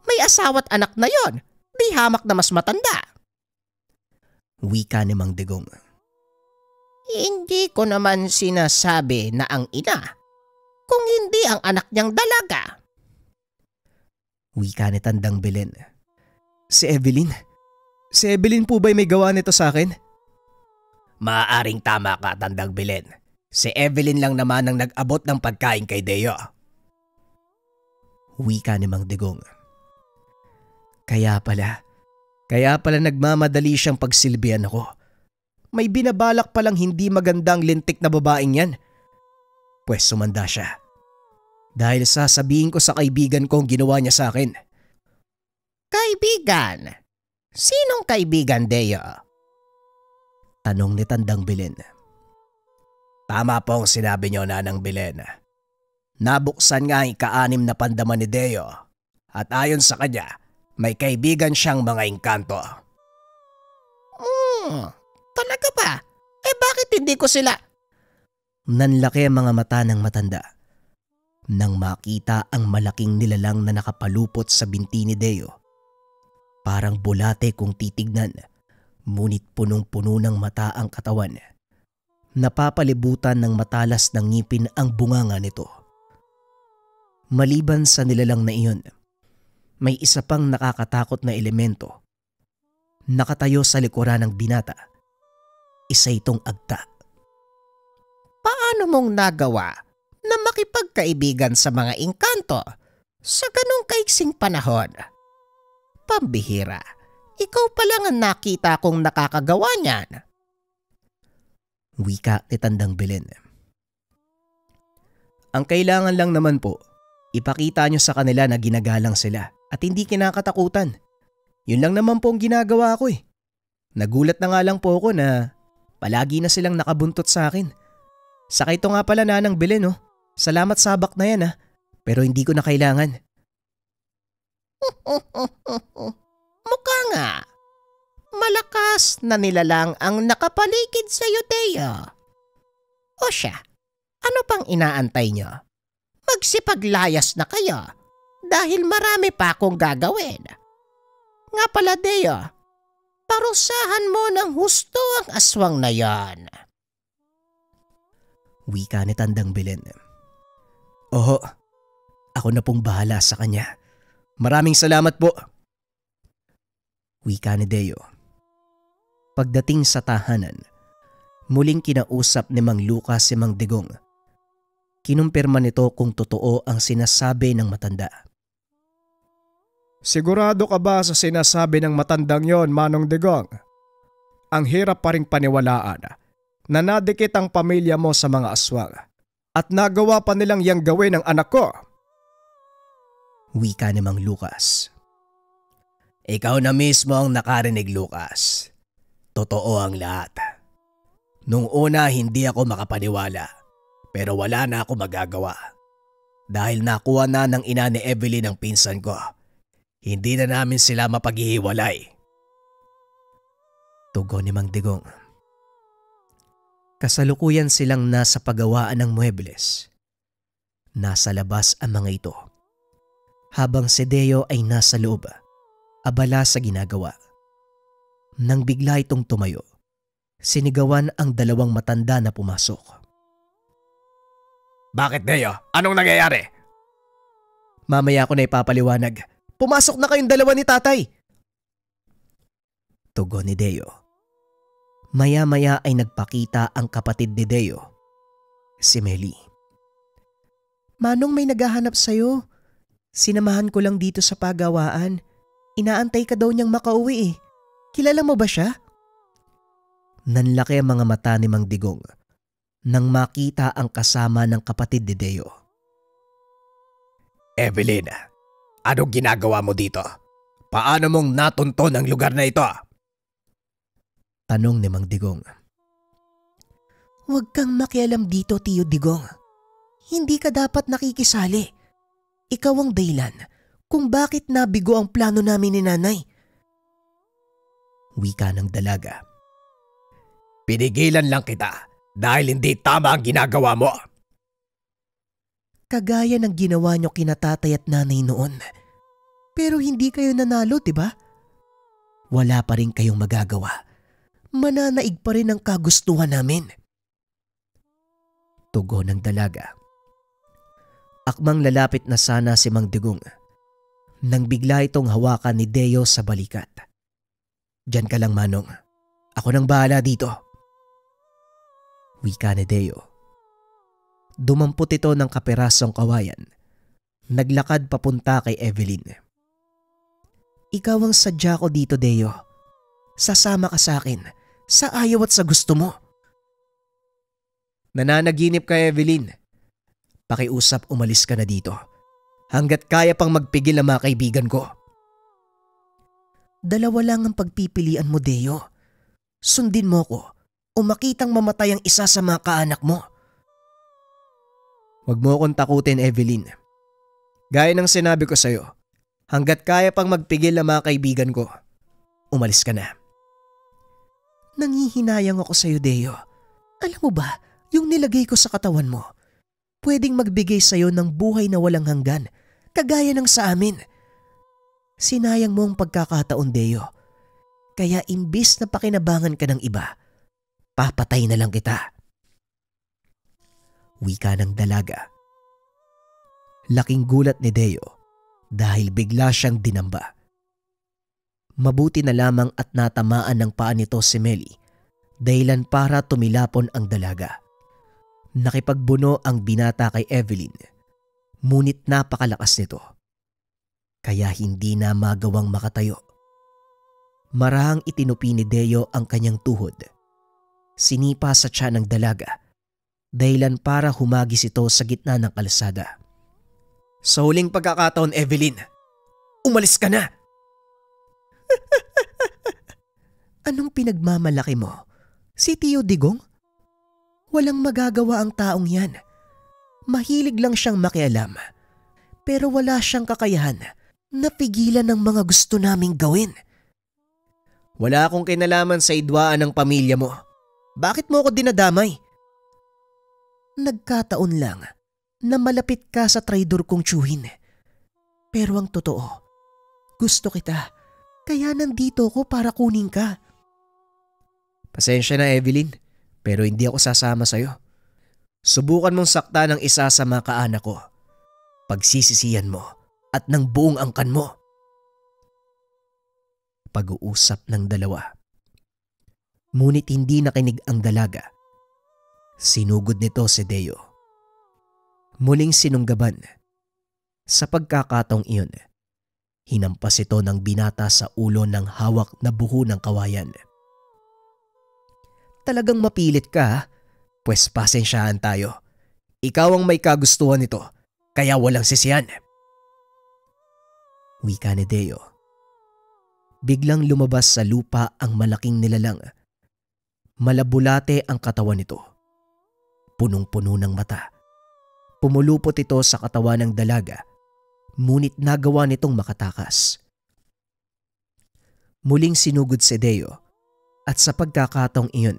May asawa't anak na yon, di hamak na mas matanda. Wika ni Mang Digong. Hindi ko naman sinasabi na ang ina, kung hindi ang anak niyang dalaga. Wika ni Tandang Belen. Si Evelyn? Si Evelyn po ba'y may gawa nito sa akin? Maaaring tama ka, Tandang Belen. Si Evelyn lang naman ang nag-abot ng pagkain kay Deo. Wika ni Mang Digong. Kaya pala nagmamadali siyang pagsilbihan ako. May binabalak palang hindi magandang lintik na babaeng yan. Pwes sumanda siya. Dahil sasabihin ko sa kaibigan ko ang ginawa niya sa akin. Kaibigan? Sinong kaibigan, Deo? Tanong ni Tandang Belen. Tama po ang sinabi niyo, Nanang Belen. Nabuksan nga ang ika-6 na pandama ni Deo at ayon sa kanya, may kaibigan siyang mga engkanto. Talaga ba? Bakit hindi ko sila? Nanlaki ang mga mata ng matanda nang makita ang malaking nilalang na nakapalupot sa binti ni Deo. Parang bulate kung titignan, ngunit punong-puno ng mata ang katawan. Napapalibutan ng matalas ng ngipin ang bunganga nito. Maliban sa nilalang na iyon, may isa pang nakakatakot na elemento. Nakatayo sa likuran ng binata. Isa itong agta. Paano mong nagawa na makipagkaibigan sa mga engkanto sa ganong kaiksing panahon? Pambihira, ikaw pa lang ang nakita kong nakakagawa niyan. Wika ni Tandang Belen. Ang kailangan lang naman po, ipakita nyo sa kanila na ginagalang sila at hindi kinakatakutan. Yun lang naman po ang ginagawa ko eh. Nagulat na nga lang po ako na palagi na silang nakabuntot sa akin. Saka ito nga pala, Nanang Belen, oh. Salamat sa habak na yan, pero hindi ko na kailangan. Mukha nga. Malakas na nilalang ang nakapaligid sa iyo, Deo. O siya, ano pang inaantay niyo? Magsipaglayas na kayo dahil marami pa akong gagawin. Nga pala, Deo, parusahan mo ng husto ang aswang na yan. Wika ni Tandang Belen. Oho, ako na pong bahala sa kanya. Maraming salamat po. Wika ni Deo. Pagdating sa tahanan, muling kinausap ni Mang Lucas si Mang Digong. Kinumpirma nito kung totoo ang sinasabi ng matanda. Sigurado ka ba sa sinasabi ng matandang yon, Manong Digong? ang hirap pa ring paniwalaan na nadikit ang pamilya mo sa mga aswang at nagawa pa nilang yang gawin ng anak ko. Wika ni Mang Lucas. Ikaw na mismo ang nakarinig, Lucas. Totoo ang lahat. Nung una hindi ako makapaniwala, pero wala na ako magagawa. Dahil nakuha na ng ina ni Evelyn ang pinsan ko, hindi na namin sila mapaghihiwalay. Tugon ni Mang Digong. Kasalukuyan silang nasa paggawaan ng muebles. Nasa labas ang mga ito. Habang si Deo ay nasa loob, abala sa ginagawa. Nang bigla itong tumayo, sinigawan ang dalawang matanda na pumasok. Bakit, Deo? Anong nangyayari? Mamaya ko na ipapaliwanag. Pumasok na kayong dalawa ni tatay! Tugon ni Deo. Maya-maya ay nagpakita ang kapatid ni Deo, si Meli. Manong, may naghahanap sa'yo. Sinamahan ko lang dito sa pagawaan. Inaantay ka daw niyang makauwi eh. Kilala mo ba siya? Nanlaki ang mga mata ni Mang Digong nang makita ang kasama ng kapatid ni Deo. Evelyn, anong ginagawa mo dito? Paano mong natunton ang lugar na ito? Tanong ni Mang Digong. Huwag kang makialam dito, Tiyo Digong. Hindi ka dapat nakikisali. Ikaw ang dahilan kung bakit nabigo ang plano namin ni nanay. Wika ng dalaga. Pinigilan lang kita dahil hindi tama ang ginagawa mo. Kagaya ng ginawa nyo kina tatay at nanay noon. Pero hindi kayo nanalo, diba? Wala pa rin kayong magagawa. Mananaig pa rin ang kagustuhan namin. Tugon ng dalaga. Akmang lalapit na sana si Mang Digong nang bigla itong hawakan ni Deo sa balikat. Diyan ka lang, Manong. Ako nang bahala dito. Wika ni Deo. Dumampot ito ng kaperasong kawayan. Naglakad papunta kay Evelyn. Ikaw ang sadya ko dito, Deo. Sasama ka sa akin sa ayaw at sa gusto mo. Nananaginip ka, Evelyn. Pakiusap, umalis ka na dito. Hanggat kaya pang magpigil ang mga kaibigan ko. Dalawa lang ang pagpipilian mo, Deo. Sundin mo ko o makitang mamatay ang isa sa mga kaanak mo. Huwag mo akong takutin, Evelyn. Gaya ng sinabi ko sa'yo, hanggat kaya pang magpigil ang mga kaibigan ko, umalis ka na. Nangihinayang ako sa'yo, Deo. Alam mo ba, yung nilagay ko sa katawan mo, pwedeng magbigay sa'yo ng buhay na walang hanggan, kagaya ng sa amin. Sinayang mo ang pagkakataon, Deo. Kaya imbis na pakinabangan ka ng iba, papatay na lang kita. Wika ng dalaga. Laking gulat ni Deo dahil bigla siyang dinamba. Mabuti na lamang at natamaan ng paa nito si Meli dahilan para tumilapon ang dalaga. Nakipagbuno ang binata kay Evelyn, ngunit napakalakas nito. Kaya hindi na magawang makatayo. Marahang itinupi ni Deo ang kanyang tuhod. Sinipa sa tiyan ng dalaga, dahilan para humagis ito sa gitna ng kalsada. Sa huling pagkakataon, Evelyn, umalis ka na! Anong pinagmamalaki mo? Si Tiyo Digong? Walang magagawa ang taong yan. Mahilig lang siyang makialam. Pero wala siyang kakayahan na pigilan ng mga gusto naming gawin. Wala akong kinalaman sa idwaan ng pamilya mo. Bakit mo ako dinadamay? Nagkataon lang na malapit ka sa traidor kong tiyuhin. Pero ang totoo, gusto kita. Kaya nandito ko para kunin ka. Pasensya na, Evelyn. Pero hindi ako sasama sa'yo. Subukan mong sakta ng isa sa mga kaanak ko. Pagsisisihan mo at ng buong angkan mo. Pag-uusap ng dalawa. Ngunit hindi nakinig ang dalaga. Sinugod nito si Deo. Muling sinunggaban. Sa pagkakataong iyon, hinampas ito ng binata sa ulo ng hawak na buho ng kawayan. Talagang mapilit ka ha? Pwes pasensyahan tayo. Ikaw ang may kagustuhan nito, kaya walang sisiyan. Wika ni Deo. Biglang lumabas sa lupa ang malaking nilalang. Malabulate ang katawan nito. Punong-puno ng mata. Pumulupot ito sa katawan ng dalaga, ngunit nagawa nitong makatakas. Muling sinugod si Deo at sa pagkakataong iyon,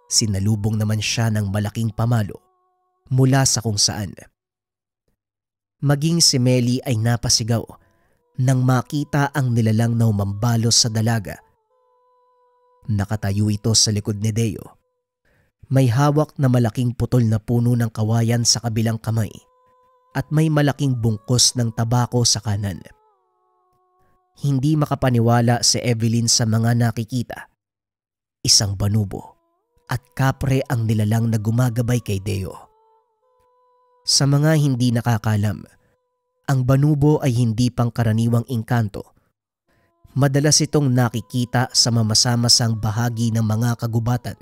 sinalubong naman siya ng malaking pamalo mula sa kung saan. Maging si Melly ay napasigaw nang makita ang nilalang na umambalos sa dalaga. Nakatayo ito sa likod ni Deo. May hawak na malaking putol na puno ng kawayan sa kabilang kamay at may malaking bungkos ng tabako sa kanan. Hindi makapaniwala si Evelyn sa mga nakikita. Isang banubo at kapre ang nilalang na gumagabay kay Deo. Sa mga hindi nakakalam, ang banubo ay hindi pangkaraniwang engkanto. Madalas itong nakikita sa mamasa-masang bahagi ng mga kagubatan.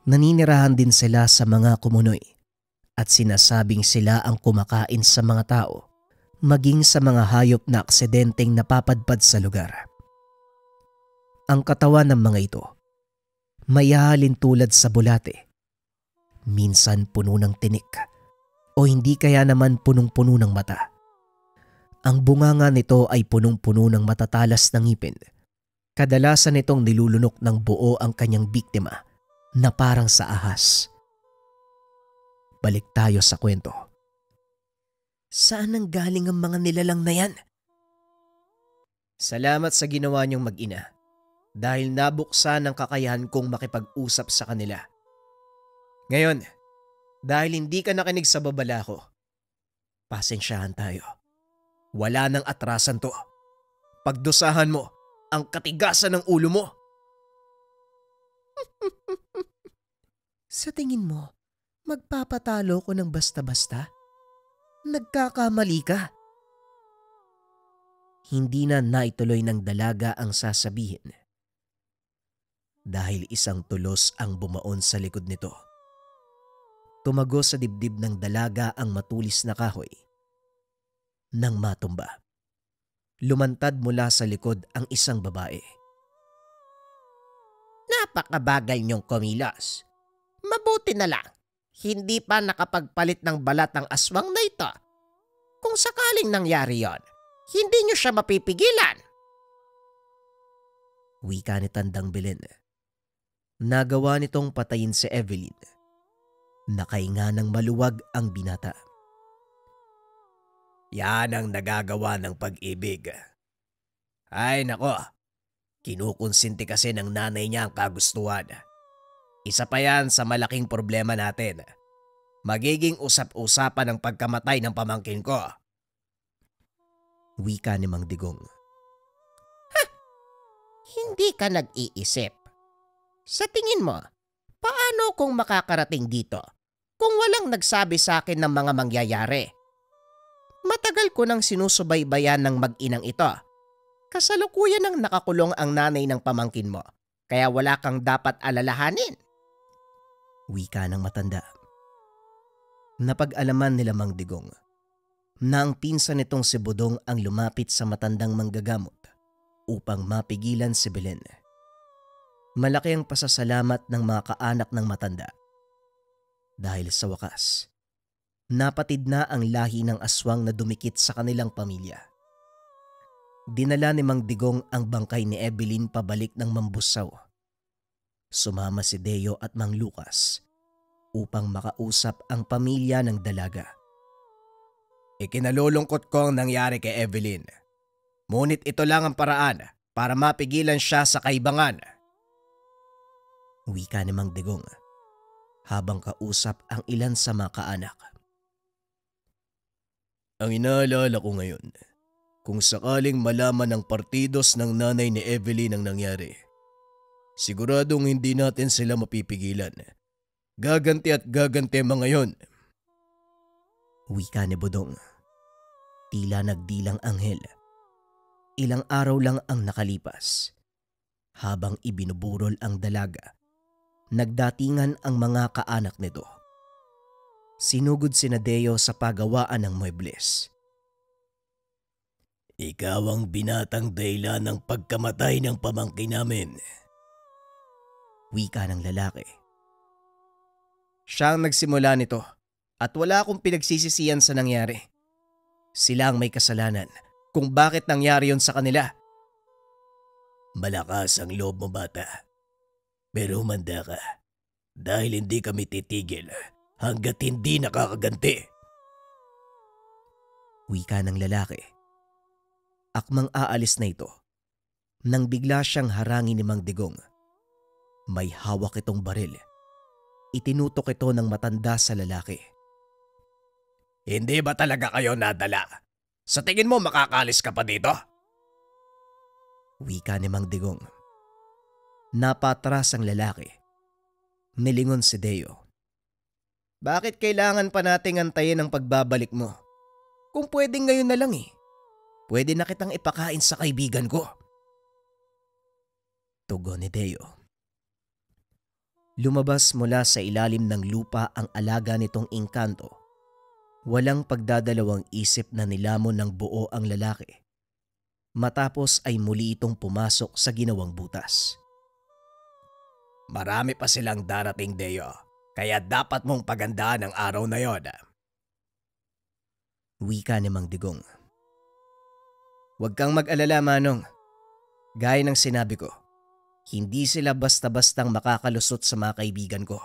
Naninirahan din sila sa mga kumunoy at sinasabing sila ang kumakain sa mga tao, maging sa mga hayop na aksidenteng napapadpad sa lugar. Ang katawan ng mga ito may hahalin tulad sa bulate, minsan puno ng tinik o hindi kaya naman punong-puno ng mata. Ang bunganga nito ay punong-puno ng matatalas na ngipin. Kadalasan itong nilulunok ng buo ang kanyang biktima na parang sa ahas. Balik tayo sa kwento. Saan nang galing ang mga nilalang na yan? Salamat sa ginawa niyong mag-ina dahil nabuksan ang kakayahan kong makipag-usap sa kanila. Ngayon, dahil hindi ka nakinig sa babala ko, pasensyahan tayo. Wala nang atrasan to. Pagdusahan mo ang katigasan ng ulo mo. Sa tingin mo, magpapatalo ko ng basta-basta? Nagkakamali ka. Hindi na naituloy ng dalaga ang sasabihin. Dahil isang tulos ang bumaon sa likod nito. Tumago sa dibdib ng dalaga ang matulis na kahoy. Nang matumba, lumantad mula sa likod ang isang babae. Napakabagal niyong kumilos. Mabuti na lang, hindi pa nakapagpalit ng balat ang aswang na ito. Kung sakaling nangyari yon, hindi niyo siya mapipigilan. Wika ni Tandang Belen. Nagawa nitong patayin si Evelyn. Nakahinga ng maluwag ang binata. Yan ang nagagawa ng pag-ibig. Ay nako, kinukonsinti kasi ng nanay niya ang kagustuhan. Isa pa yan sa malaking problema natin. Magiging usap-usapan ang pagkamatay ng pamangkin ko. Wika ni Mang Digong. Hindi ka nag-iisip. Sa tingin mo, paano kung makakarating dito kung walang nagsabi sa akin ng mga mangyayari? Matagal ko nang sinusubaybayan ng mag-inang ito. Kasalukuyan nang nakakulong ang nanay ng pamangkin mo, kaya wala kang dapat alalahanin. Wika ng matanda. Napag-alaman nila Mang Digong na ang pinsan nitong si Budong ang lumapit sa matandang manggagamot upang mapigilan si Belen. Malaki ang pasasalamat ng mga kaanak ng matanda. Dahil sa wakas, napatid na ang lahi ng aswang na dumikit sa kanilang pamilya. Dinala ni Mang Digong ang bangkay ni Evelyn pabalik ng Mambusaw. Sumama si Deo at Mang Lucas upang makausap ang pamilya ng dalaga. Ikinalulungkot ko ang nangyari kay Evelyn. Ngunit ito lang ang paraan para mapigilan siya sa kaibangan. Wika ni Mang Digong habang kausap ang ilan sa mga kaanak. Ang inaalala ko ngayon, kung sakaling malaman ng partidos ng nanay ni Evelyn ang nangyari, siguradong hindi natin sila mapipigilan. Gaganti at gaganti mga yon. Wika ni Budong. Tila nagdilang anghel. Ilang araw lang ang nakalipas. Habang ibinuburol ang dalaga, nagdatingan ang mga kaanak nito. Sinugod si Deo sa pagawaan ng muebles. Ikaw ang binatang dahilan ng pagkamatay ng pamangkin namin. Wika ng lalaki. Siya ang nagsimula nito at wala akong pinagsisisihan sa nangyari. Sila ang may kasalanan kung bakit nangyari yon sa kanila. Malakas ang loob mo, bata. Pero humanda ka dahil hindi kami titigil hanggat hindi nakakaganti. Wika ng lalaki. Akmang aalis na ito nang bigla siyang harangin ni Mang Digong. May hawak itong baril. Itinutok ito ng matanda sa lalaki. Hindi ba talaga kayo nadala? Sa tingin mo makakalis ka pa dito? Wika ni Mang Digong. Napatras ang lalaki. Nilingon si Deo. Bakit kailangan pa nating antayin ang pagbabalik mo? Kung pwedeng ngayon na lang eh. Pwede na kitang ipakain sa kaibigan ko. Tugon ni Deo. Lumabas mula sa ilalim ng lupa ang alaga nitong engkanto. Walang pagdadalawang isip na nilamon ng buo ang lalaki. Matapos ay muli itong pumasok sa ginawang butas. Marami pa silang darating, Deo. Kaya dapat mong pagandaan ang araw na yon. Wika ni Mang Digong. Huwag kang mag-alala, Manong. Gaya ng sinabi ko, hindi sila basta-bastang makakalusot sa mga kaibigan ko.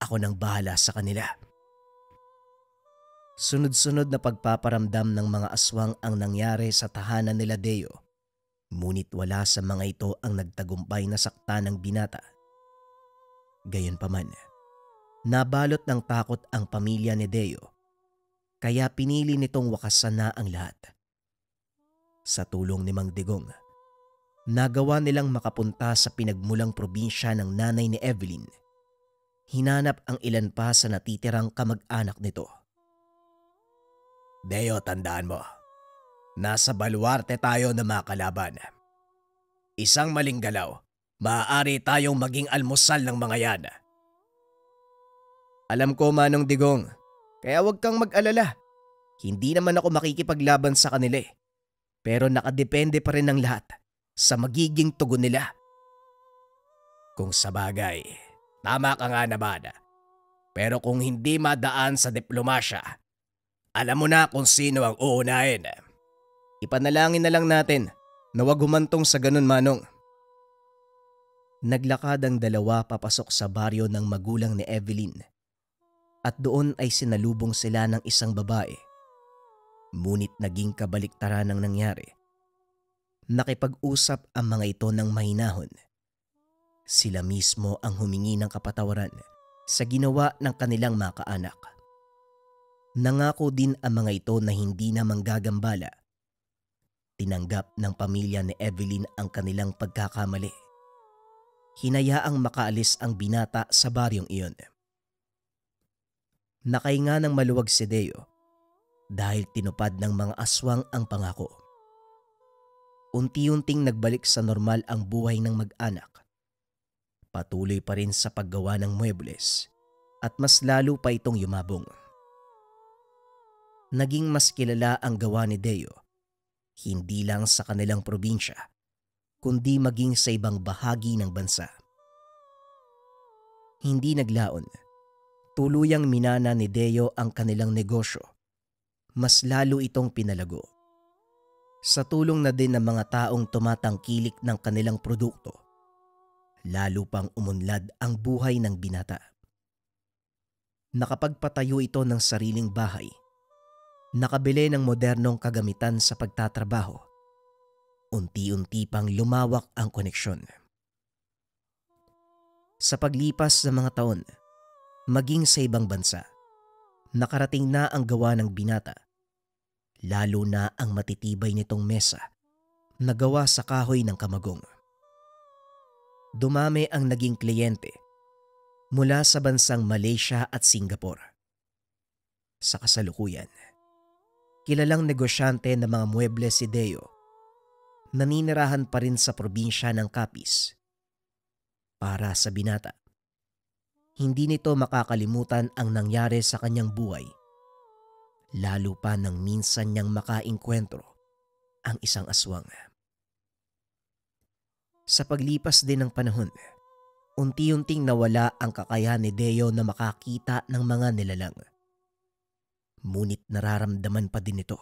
Ako nang bahala sa kanila. Sunod-sunod na pagpaparamdam ng mga aswang ang nangyari sa tahanan nila Deo. Ngunit wala sa mga ito ang nagtagumpay na sakta ng binata. Gayunpaman, nabalot ng takot ang pamilya ni Deo. Kaya pinili nitong wakasan na ang lahat. Sa tulong ni Mang Digong, nagawa nilang makapunta sa pinagmulang probinsya ng nanay ni Evelyn. Hinanap ang ilan pa sa natitirang kamag-anak nito. Deo, tandaan mo, nasa baluarte tayo na mga kalaban. Isang maling galaw, maaari tayong maging almusal ng mga yan. Alam ko, Manong Digong, kaya huwag kang mag-alala. Hindi naman ako makikipaglaban sa kanila eh. Pero nakadepende pa rin ang lahat sa magiging tugon nila. Kung sabagay, tama ka nga naman. Pero kung hindi madaan sa diplomasya, alam mo na kung sino ang uunahin. Ipanalangin na lang natin na huwag humantong sa ganun, Manong. Naglakad ang dalawa papasok sa baryo ng magulang ni Evelyn. At doon ay sinalubong sila ng isang babae. Ngunit naging kabaliktaran ang nangyari. Nakipag-usap ang mga ito ng mahinahon. Sila mismo ang humingi ng kapatawaran sa ginawa ng kanilang mga kaanak. Nangako din ang mga ito na hindi na manggagambala. Tinanggap ng pamilya ni Evelyn ang kanilang pagkakamali. Hinayaang makaalis ang binata sa baryong iyon. Nakahinga ng maluwag si Deo dahil tinupad ng mga aswang ang pangako. Unti-unting nagbalik sa normal ang buhay ng mag-anak. Patuloy pa rin sa paggawa ng muebles at mas lalo pa itong yumabong. Naging mas kilala ang gawa ni Deo, hindi lang sa kanilang probinsya, kundi maging sa ibang bahagi ng bansa. Hindi naglaon, tuluyang minana ni Deo ang kanilang negosyo. Mas lalo itong pinalago. Sa tulong na din ng mga taong tumatangkilik ng kanilang produkto, lalo pang umunlad ang buhay ng binata. Nakapagpatayo ito ng sariling bahay, nakabili ng modernong kagamitan sa pagtatrabaho. Unti-unti pang lumawak ang koneksyon. Sa paglipas ng mga taon, maging sa ibang bansa, nakarating na ang gawa ng binata. Lalo na ang matitibay nitong mesa na gawa sa kahoy ng kamagong. Dumami ang naging kliyente mula sa bansang Malaysia at Singapore. Sa kasalukuyan, kilalang negosyante ng mga muebles si Deo, naninirahan pa rin sa probinsya ng Capiz. Para sa binata, Hindi nito makakalimutan ang nangyari sa kanyang buhay. Lalo pa nang minsan niyang makaengkwentro ang isang aswang. Sa paglipas din ng panahon, unti-unting nawala ang kakayahan ni Deo na makakita ng mga nilalang. Ngunit nararamdaman pa din ito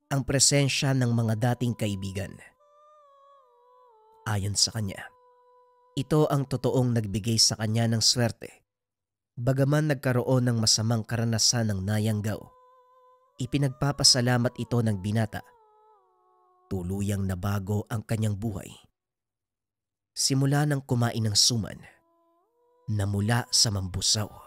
ang presensya ng mga dating kaibigan. Ayon sa kanya, ito ang totoong nagbigay sa kanya ng swerte. Bagaman nagkaroon ng masamang karanasan ng nayanggaw, ipinagpapasalamat ito ng binata. Tuluyang nabago ang kanyang buhay. Simula nang kumain ng suman na mula sa mambusaw.